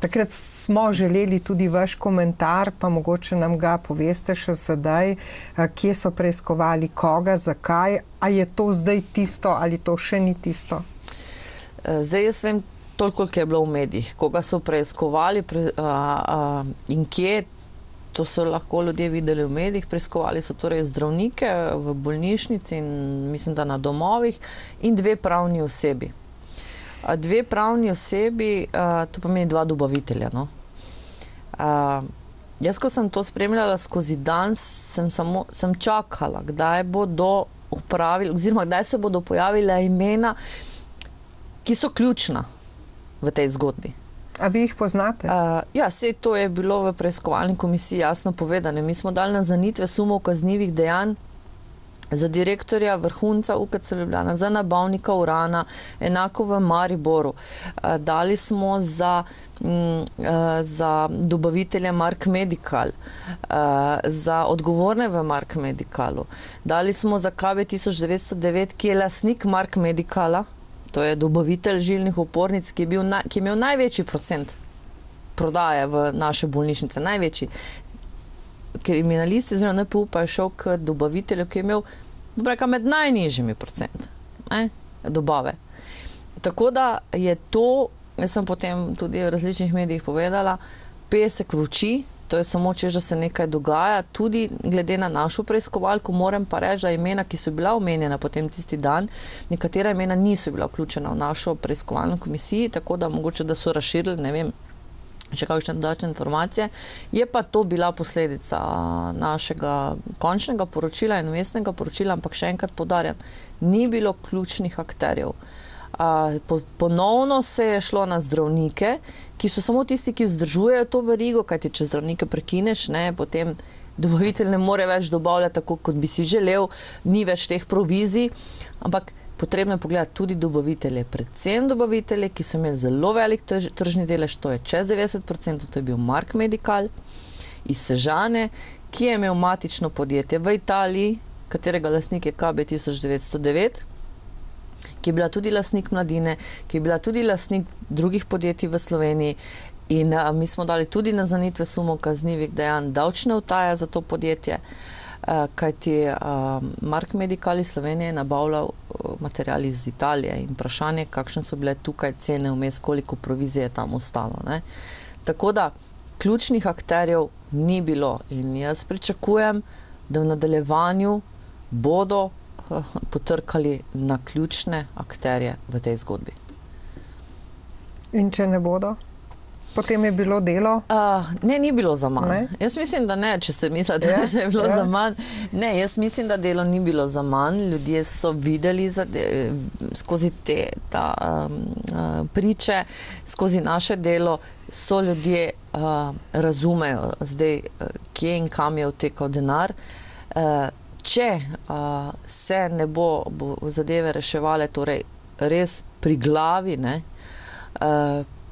Takrat smo želeli tudi vaš komentar, pa mogoče nam ga poveste še sedaj, kje so preiskovali, koga, zakaj, a je to zdaj tisto ali to še ni tisto? Zdaj jaz vem toliko, koliko je bilo v medijih, koga so preiskovali in kje, to so lahko ljudje videli v medijih, preiskovali so torej zdravnike v bolnišnici in mislim, da na domovih in 2 pravni osebi. 2 pravni osebi, to pomeni 2 dobavitelja. No? Jaz, ko sem to spremljala skozi dan, sem čakala, kdaj bodo upravili, oziroma kdaj se bodo pojavila imena, ki so ključna v tej zgodbi. A vi jih poznate? Ja, sej to je bilo v preiskovalni komisiji jasno povedano. Mi smo dali naznanitve sumov kaznivih dejanj za direktorja Vrhunca UKC Ljubljana, za nabavnika urana, enako v Mariboru. Dali smo za dobavitelja Mark Medical, za odgovorne v Mark Medicalu. Dali smo za KB 1909, ki je lastnik Mark Medicala, to je dobavitelj žilnih opornic, ki je imel največji procent prodaje v naše bolnišnice, največji. Kriminalisti oziroma NPU pa je šel k dobavitelju, ki je imel med najnižjimi procent dobave. Tako da je to, jaz sem potem tudi v različnih medijih povedala, pesek v oči, to je samo češ, da se nekaj dogaja, tudi glede na našo preiskovalko, moram pa reči, da imena, ki so bila omenjena potem tisti dan, nekatera imena niso bila vključena v našo preiskovalno komisijo, tako da mogoče, da so razširili, ne vem, še kakšne dodatne informacije, je pa to bila posledica našega končnega poročila in vmesnega poročila, ampak še enkrat poudarjam, ni bilo ključnih akterjev. Ponovno se je šlo na zdravnike, ki so samo tisti, ki vzdržujejo to verigo, kajti če zdravnike prekineš, potem dobavitelj ne more več dobavljati tako, kot bi si želel, ni več teh provizij, ampak potrebno je pogledati tudi dobavitelje, predvsem dobavitelje, ki so imeli zelo velik tržni delež, to je čez 90%, to je bil Mark Medical iz Sežane, ki je imel matično podjetje v Italiji, katerega lastnik je KB 1909, ki je bila tudi lastnik Mladine, ki je bila tudi lastnik drugih podjetij v Sloveniji in mi smo dali tudi naznanitve sumov kaznivih dejanj davčne utaje za to podjetje, kajti Mark Medical iz Slovenije je nabavljal material iz Italije in vprašanje, kakšne so bile tukaj cene vmes, koliko provizije je tam ostalo. Tako da ključnih akterjev ni bilo in jaz pričakujem, da v nadaljevanju bodo potrkali na ključne akterje v tej zgodbi. In če ne bodo? Potem je bilo delo? Ne, ni bilo za manj. Jaz mislim, da ne, če ste mislili, da je bilo za manj. Ne, jaz mislim, da delo ni bilo za manj. Ljudje so videli skozi te priče, skozi naše delo, so ljudje razumejo zdaj, kje in kam je odtekal denar. Če se ne bo zadeve reševale, torej res pri glavi,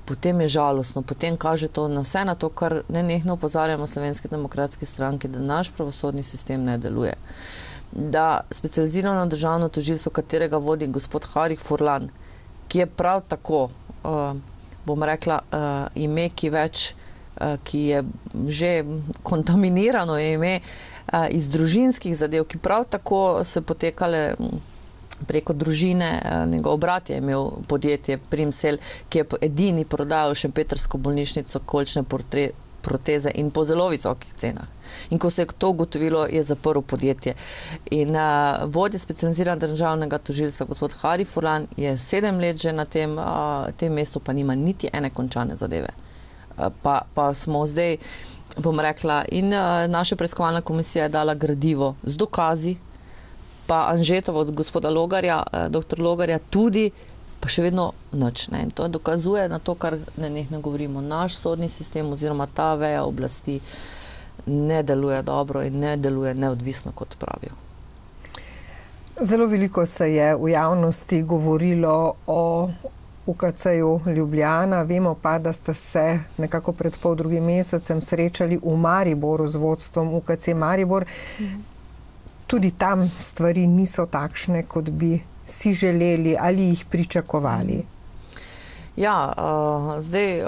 potem je žalostno, potem kaže to na vse na to, kar nenehno opozarjamo v Slovenski demokratski stranki, da naš pravosodni sistem ne deluje. da specializirano državno tožilstvo, katerega vodi gospod Hari Furlan, ki je prav tako, bom rekla, ime, ki je že kontaminirano ime iz družinskih zadev, ki prav tako se potekale preko družine, njegov brat je imel podjetje Primsel, ki je edini prodajal šempetrsko bolnišnico kolčne proteze in po zelo visokih cenah. In ko se je to ugotovilo, je zaprl podjetje. In vodja specializiranega državnega tožilstva, gospod Hari Furlan, je 7 let že na tem mestu, pa nima niti ene končane zadeve. Pa smo zdaj, bom rekla, in naša preiskovalna komisija je dala gradivo z dokazi, pa Anžetova od gospoda Logarja, dr. Logarja tudi, pa še vedno nič. Ne. In to dokazuje na to, kar ne govorimo. Naš sodni sistem oziroma ta veja oblasti ne deluje dobro in ne deluje neodvisno, kot pravijo. Zelo veliko se je v javnosti govorilo o UKC-ju Ljubljana. Vemo pa, da ste se nekako pred poldrugim mesecem srečali v Mariboru z vodstvom UKC Maribor. Tudi tam stvari niso takšne, kot bi si želeli ali jih pričakovali. Ja, zdaj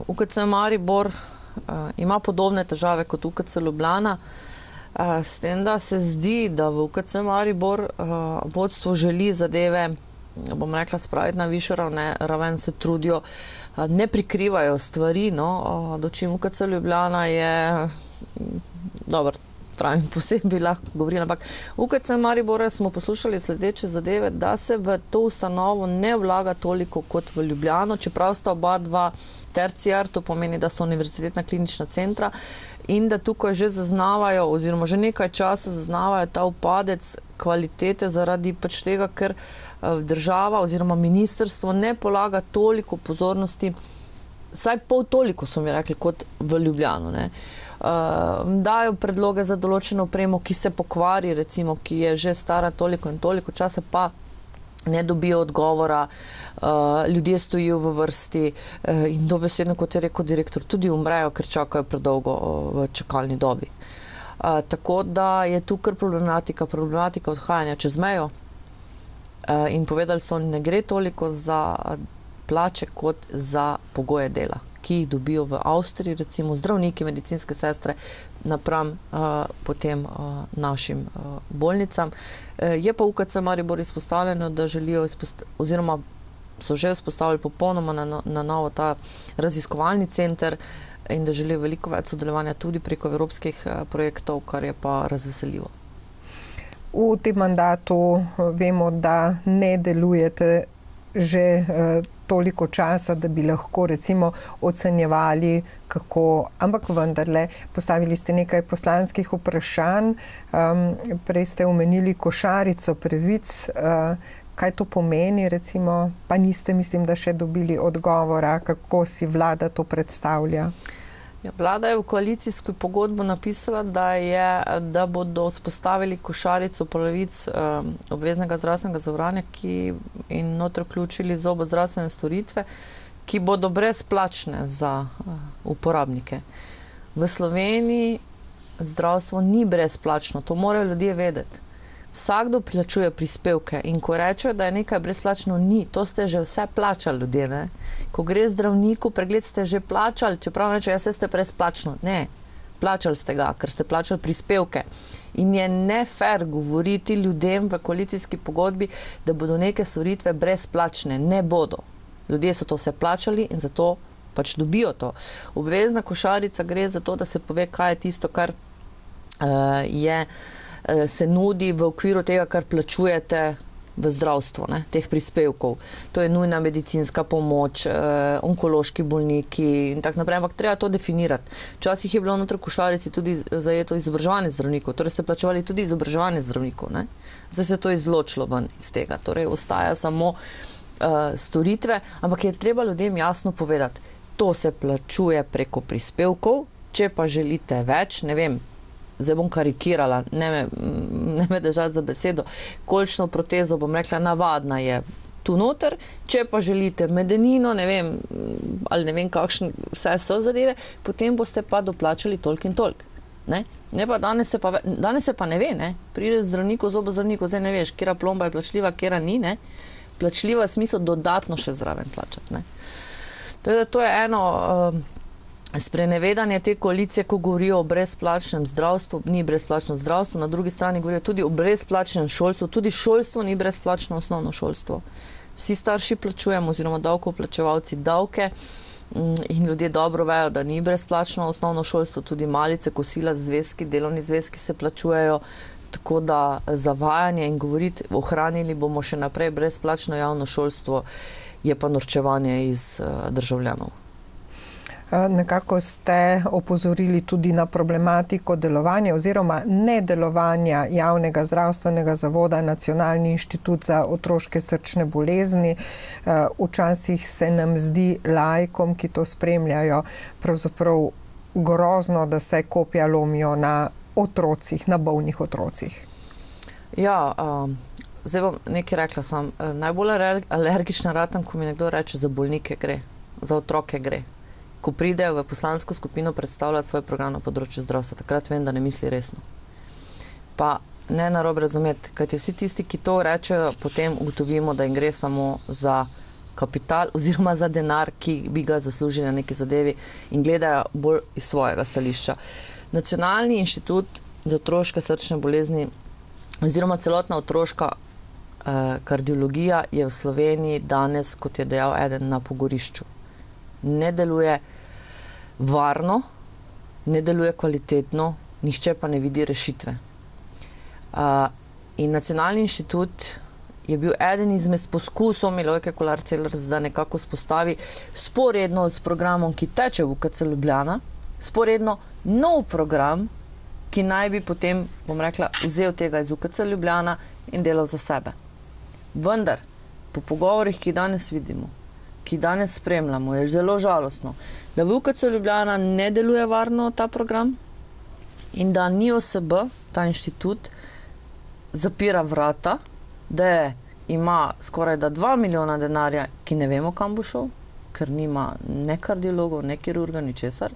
UKC Maribor ima podobne težave kot UKC Ljubljana, s tem, da se zdi, da v UKC Maribor vodstvo želi zadeve, bom rekla, spraviti na višjo raven, se trudijo, ne prikrivajo stvari, no, dočim UKC Ljubljana je, dobro, pravim, posebej lahko govorila, ampak UKC Maribora smo poslušali sledeče zadeve, da se v to ustanovo ne vlaga toliko kot v Ljubljano, čeprav sta oba dva terciar, to pomeni, da sta univerzitetna klinična centra in da tukaj že zaznavajo, oziroma že nekaj časa zaznavajo ta upadec kvalitete zaradi pač tega, ker država oziroma ministrstvo ne polaga toliko pozornosti, saj pol toliko so mi rekli, kot v Ljubljano, ne. Dajo predloge za določeno opremo, ki se pokvari, recimo, ki je že stara toliko in toliko časa, pa ne dobijo odgovora, ljudje stojijo v vrsti in dobesedno, kot je rekel direktor, tudi umrejo, ker čakajo predolgo v čakalni dobi. Tako da je tu kar problematika odhajanja čez mejo in povedali so, ne gre toliko za plače kot za pogoje dela, ki jih dobijo v Avstriji, recimo zdravniki, medicinske sestre, napram potem našim bolnicam. Je pa UKC Maribor izpostavljeno, da želijo oziroma so že vzpostavili popolnoma na novo ta raziskovalni center in da želijo veliko več sodelovanja tudi preko evropskih projektov, kar je pa razveseljivo. V tem mandatu vemo, da ne delujete že toliko časa, da bi lahko recimo ocenjevali, kako, ampak vendarle postavili ste nekaj poslanskih vprašanj, prej ste omenili košarico pravic, kaj to pomeni, recimo, pa niste, mislim, da še dobili odgovora, kako si vlada to predstavlja. Ja, vlada je v koalicijsko pogodbo napisala, da bodo vzpostavili košarico pravic obveznega zdravstvenega zavarovanja in notri vključili zobozdravstvene storitve, ki bodo brezplačne za uporabnike. V Sloveniji zdravstvo ni brezplačno, to morajo ljudje vedeti. Vsakdo plačuje prispevke in ko rečejo, da je nekaj brezplačno, ni. To ste že vse plačali ljudje, ne? Ko gre zdravniku, pregled ste že plačali, čeprav reče, jaz ste brezplačno. Ne, plačali ste ga, ker ste plačali prispevke. In je nefer govoriti ljudem v koalicijski pogodbi, da bodo neke storitve brezplačne. Ne bodo. Ljudje so to vse plačali in zato pač dobijo to. Obvezna košarica gre za to, da se pove, kaj je tisto, kar se nudi v okviru tega, kar plačujete v zdravstvu, ne, teh prispevkov. To je nujna medicinska pomoč, onkološki bolniki in tako naprej, ampak treba to definirati. Včasih je bilo notri košarici tudi zajeto izobraževanje zdravnikov, torej ste plačevali tudi izobraževanje zdravnikov, ne. Zdaj se to izločilo ven iz tega, torej ostaja samo storitve, ampak je treba ljudem jasno povedati, to se plačuje preko prispevkov, če pa želite več, ne vem, zdaj bom karikirala, ne me držati za besedo, kolčno protezo, bom rekla, navadna je tu noter, če pa želite medenino, ne vem, ali ne vem kakšne, vse so zadeve, potem boste pa doplačali toliko in toliko. Ne? Ne pa danes se pa ne ve, ne. Pride zdravniku, zobozdravniku, zdaj ne veš, kera plomba je plačljiva, kera ni, ne. Plačljiva v smislu dodatno še zraven plačati, ne. To je eno sprenevedanje te koalicije, ko govorijo o brezplačnem zdravstvu, ni brezplačno zdravstvo, na drugi strani govorijo tudi o brezplačnem šolstvu, tudi šolstvo ni brezplačno osnovno šolstvo. Vsi starši plačujemo, oziroma davkoplačevalci davke, in ljudje dobro vejo, da ni brezplačno osnovno šolstvo, tudi malice, kosila, zvezki, delovni zvezki se plačujejo, tako da zavajanje in govoriti, ohranili bomo še naprej brezplačno javno šolstvo, je pa norčevanje iz državljanov. Nekako ste opozorili tudi na problematiko delovanja oziroma nedelovanja javnega zdravstvenega zavoda Nacionalni inštitut za otroške srčne bolezni. Včasih se nam zdi laikom, ki to spremljajo, pravzaprav grozno, da se kopja lomijo na otrocih, na bolnih otrocih. Ja, zdaj bom nekaj rekla sam. Najbolj alergična ratam, ko mi nekdo reče, za bolnike gre, za otroke gre. Ko pridejo v poslansko skupino predstavljati svoj program na področju zdravstva, takrat vem, da ne misli resno. Pa ne narobe razumeti, kajti vsi tisti, ki to rečejo, potem ugotovimo, da jim gre samo za kapital oziroma za denar, ki bi ga zaslužili na neki zadevi in gledajo bolj iz svojega stališča. Nacionalni inštitut za otroške srčne bolezni oziroma celotna otroška kardiologija je v Sloveniji danes, kot je dejal eden, na pogorišču. Ne deluje varno, ne deluje kvalitetno, nihče pa ne vidi rešitve. In Nacionalni inštitut je bil eden izmed poskusov Milojke Kolar Celarc, da nekako spostavi sporedno s programom, ki teče v UKC Ljubljana, sporedno nov program, ki naj bi potem, bom rekla, vzel tega iz UKC Ljubljana in delal za sebe. Vendar, po pogovorih, ki danes vidimo, ki danes spremljamo, je zelo žalostno, da v UKC Ljubljana ne deluje varno ta program in da NIOSB, ta inštitut, zapira vrata, da ima skoraj da 2 milijona denarja, ki ne vemo, kam bo šel, ker nima ne kardiologov, ne kirurga, ni česar.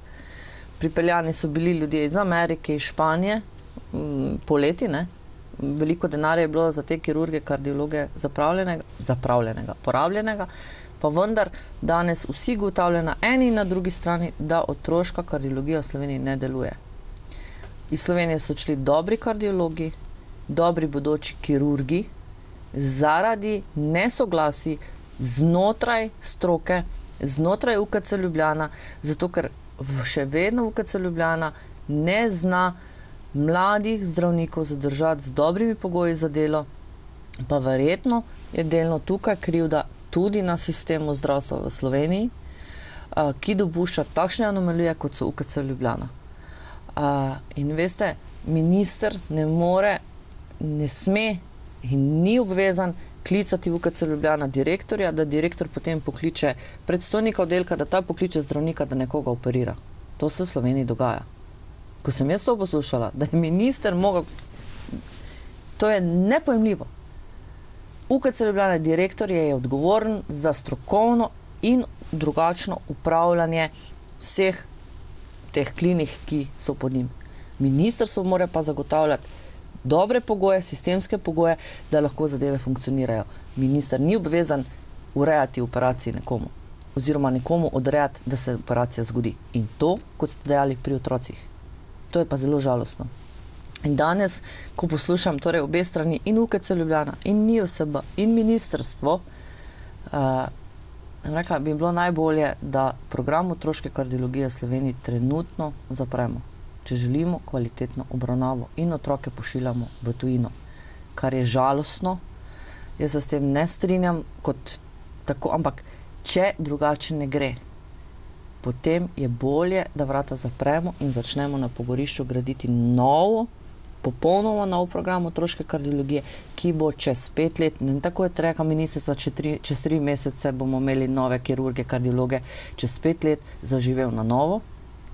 Pripeljani so bili ljudje iz Amerike, iz Španije, poleti, veliko denarja je bilo za te kirurge, kardiologe porabljenega, pa vendar danes vsi ugotavljajo na eni in na drugi strani, da otroška kardiologija v Sloveniji ne deluje. Iz Slovenije so odšli dobri kardiologi, dobri bodoči kirurgi, zaradi nesoglasij znotraj stroke, znotraj UKC Ljubljana, zato ker še vedno UKC Ljubljana ne zna mladih zdravnikov zadržati z dobrimi pogoji za delo, pa verjetno je delno tukaj krivda tudi na sistemu zdravstva v Sloveniji, ki dopušča takšne anomalije, kot so UKC Ljubljana. In veste, minister ne sme in ni obvezan klicati v UKC Ljubljana direktorja, da direktor potem pokliče predstojnika oddelka, da ta pokliče zdravnika, da nekoga operira. To se v Sloveniji dogaja. Ko sem jaz to poslušala, da je minister mogel, to je nepojemljivo. UKC Ljubljana direktor je odgovoren za strokovno in drugačno upravljanje vseh teh klinik, ki so pod njim. Ministrstvo mora pa zagotavljati dobre pogoje, sistemske pogoje, da lahko zadeve funkcionirajo. Minister ni obvezan urejati operaciji nekomu, oziroma nekomu odrejati, da se operacija zgodi. In to, kot ste dejali, pri otrocih. To je pa zelo žalostno. In danes, ko poslušam torej obe strani, in UKC Ljubljana, in NIOSB, in ministrstvo, rekla, bi bilo najbolje, da program otroške kardiologije v Sloveniji trenutno zapremo, če želimo kvalitetno obravnavo in otroke pošiljamo v tujino. Kar je žalostno, jaz se s tem ne strinjam kot tako, ampak če drugače ne gre, potem je bolje, da vrata zapremo in začnemo na pogorišču graditi popolnoma nov program otroške kardiologije, ki bo čez 5 let, ne tako je treba ministrica, čez 3 mesece bomo imeli nove kirurge, kardiologe, čez 5 let zaživel na novo,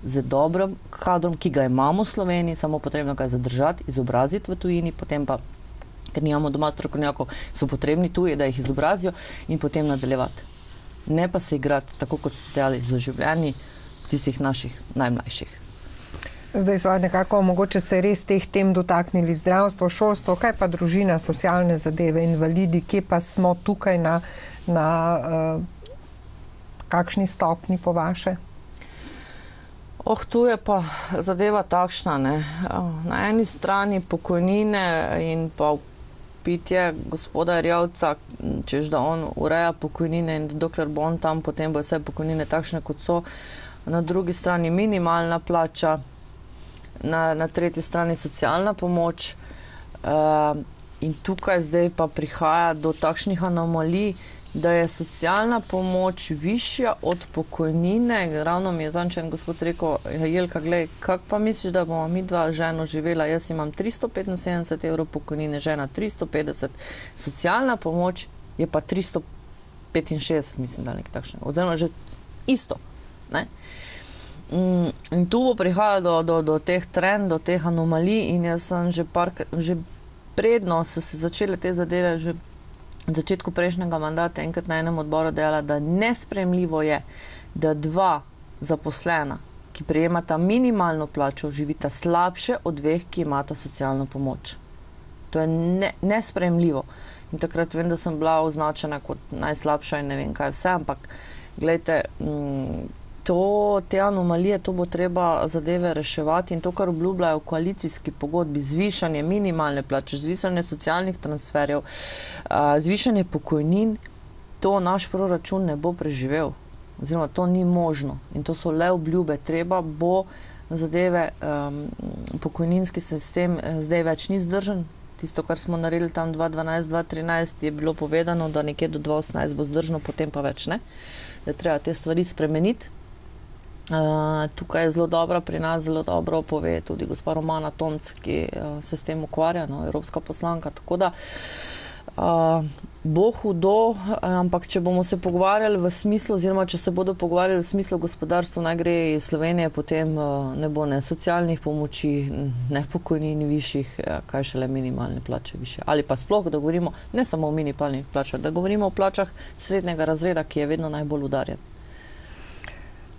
z dobrim kadrom, ki ga imamo v Sloveniji, samo potrebno ga je zadržati, izobraziti v tujini, potem pa, ker nimamo doma strokovnjakov, so potrebni tuji, da jih izobrazijo in potem nadaljevati. Ne pa se igrati, tako kot ste dejali, za življenji tistih naših najmlajših. Zdaj so nekako mogoče se res teh tem dotaknili: zdravstvo, šolstvo, kaj pa družina, socialne zadeve, invalidi, kje pa smo tukaj na kakšni stopni po vaše? Tu je pa zadeva takšna, ne. Na eni strani pokojnine in pa pitje gospoda Erjavca, češ da on ureja pokojnine in dokler bo on tam, potem bo vse pokojnine takšne, kot so. Na drugi strani minimalna plača, na tretji strani socialna pomoč. In tukaj zdaj pa prihaja do takšnih anomalij, da je socialna pomoč višja od pokojnine. Ravno mi je zančen gospod rekel: Jelka, glej, kak pa misliš, da bomo mi dva ženo živela? Jaz imam 375 evrov pokojnine, žena 350, socialna pomoč je pa 365, mislim, da nekaj takšnega. Oziroma že isto, ne? In tu bo prihajalo do teh trend, do teh anomalij in jaz sem že predno so se začele te zadeve, že v začetku prejšnjega mandata enkrat na enem odboru dejala, da nesprejemljivo je, da dva zaposlena, ki prejemata minimalno plačo, živita slabše od dveh, ki imata socialno pomoč. To je nesprejemljivo. In takrat vem, da sem bila označena kot najslabša in ne vem kaj vse, ampak glejte, te anomalije, to bo treba zadeve reševati in to, kar obljubljajo v koalicijski pogodbi, zvišanje minimalne plače, zvišanje socialnih transferjev, zvišanje pokojnin, to naš proračun ne bo preživel. Oziroma, to ni možno in to so le obljube. Treba bo zadeve, pokojninski sistem zdaj več ni vzdržen. Tisto, kar smo naredili tam 2012-2013, je bilo povedano, da nekje do 2018 bo vzdržno, potem pa več ne. Da treba te stvari spremeniti. Tukaj je zelo dobra, pri nas zelo dobro pove tudi gospa Romana Tomc, ki se s tem ukvarja, evropska poslanka, tako da bo hudo, ampak če bomo se pogovarjali v smislu, oziroma če se bodo pogovarjali v smislu gospodarstva, naj gre iz Slovenije, potem ne bo ne socialnih pomoči, ne pokojnin višjih, kaj šele minimalne plače više. Ali pa sploh, da govorimo ne samo o minimalnih plačah, da govorimo o plačah srednjega razreda, ki je vedno najbolj udarjen.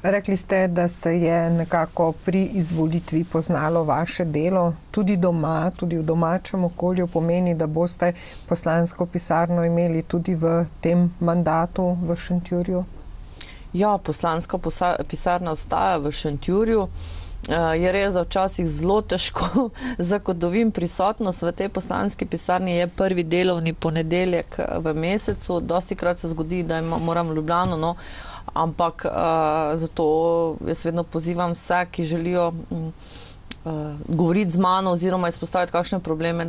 Rekli ste, da se je nekako pri izvolitvi poznalo vaše delo, tudi doma, tudi v domačem okolju, pomeni, da boste poslansko pisarno imeli tudi v tem mandatu v Šentjurju? Ja, poslanska pisarna ostaja v Šentjurju. Je res, da včasih zelo težko zagotovim prisotnost v tej poslanski pisarni, je prvi delovni ponedeljek v mesecu, dostikrat se zgodi, da moram v Ljubljano, ampak zato jaz vedno pozivam vse, ki želijo govoriti z mano oziroma izpostaviti kakšne probleme,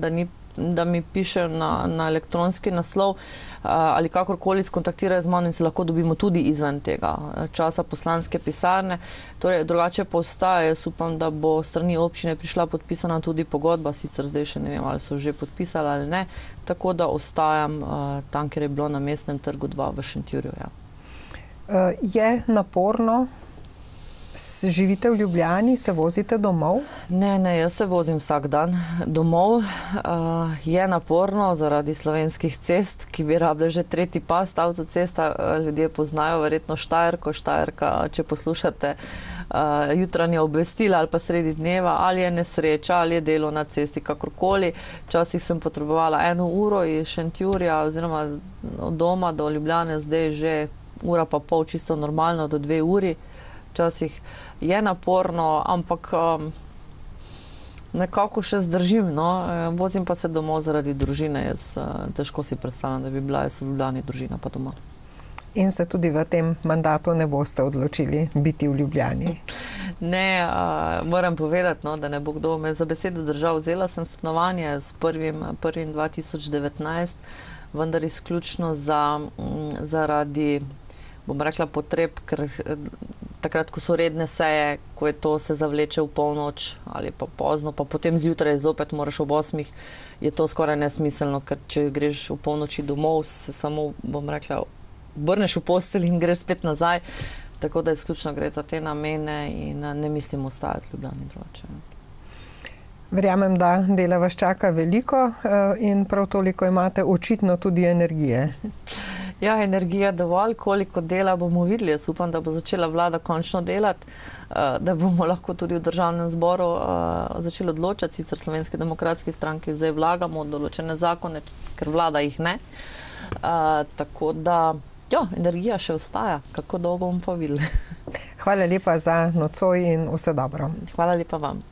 da mi pišejo na elektronski naslov ali kakorkoli skontaktirajo z mano in se lahko dobimo tudi izven tega časa poslanske pisarne. Torej, drugače pa ostaja, jaz upam, da bo strani občine prišla podpisana tudi pogodba, sicer zdaj še ne vem, ali so že podpisali ali ne, tako da ostajam tam, kjer je bilo na Mestnem trgu 2 v Šentjurju, ja. Je naporno? Živite v Ljubljani, se vozite domov? Ne, jaz se vozim vsak dan domov. Je naporno zaradi slovenskih cest, ki bi rabile že tretji pas, avtocesta, ljudje poznajo verjetno Štajerko, Štajerka, če poslušate jutranje obvestila ali pa sredi dneva, ali je nesreča, ali je delo na cesti, kakorkoli. Včasih sem potrebovala 1 uro iz Šentjurja oziroma od doma do Ljubljane, zdaj že ura pa pol, čisto normalno, do 2 uri. Včasih je naporno, ampak nekako še zdržim, vozim pa se domov zaradi družine. Jaz težko si predstavljam, da bi bila jaz v Ljubljani, družina pa doma. In se tudi v tem mandatu ne boste odločili biti v Ljubljani? Ne, moram povedati, da ne bo kdo me za besedo držal. Vzela sem stanovanje s 1.1.2019, vendar izključno zaradi, bom rekla, potreb, ker takrat, ko so redne seje, ko je to se zavleče v polnoč ali pa pozno, pa potem zjutraj zopet moraš ob 8, je to skoraj nesmiselno, ker če greš v polnoči domov, se samo, bom rekla, obrneš v postelj in greš spet nazaj, tako da izključno gre za te namene in ne mislim ostajati v Ljubljani drugače. Verjamem, da dela vas čaka veliko in prav toliko imate očitno tudi energije. Ja, energija je dovolj, koliko dela bomo videli. Jaz upam, da bo začela vlada končno delati, da bomo lahko tudi v državnem zboru začeli odločati. Sicer Slovenski demokratski stranki zdaj vlagamo določene zakone, ker vlada jih ne. Tako da, ja, energija še ostaja. Kako dolgo bomo pa videli. Hvala lepa za nocoj in vse dobro. Hvala lepa vam.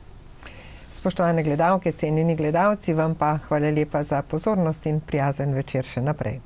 Spoštovane gledalke, cenjeni gledalci, vam pa hvala lepa za pozornost in prijazen večer še naprej.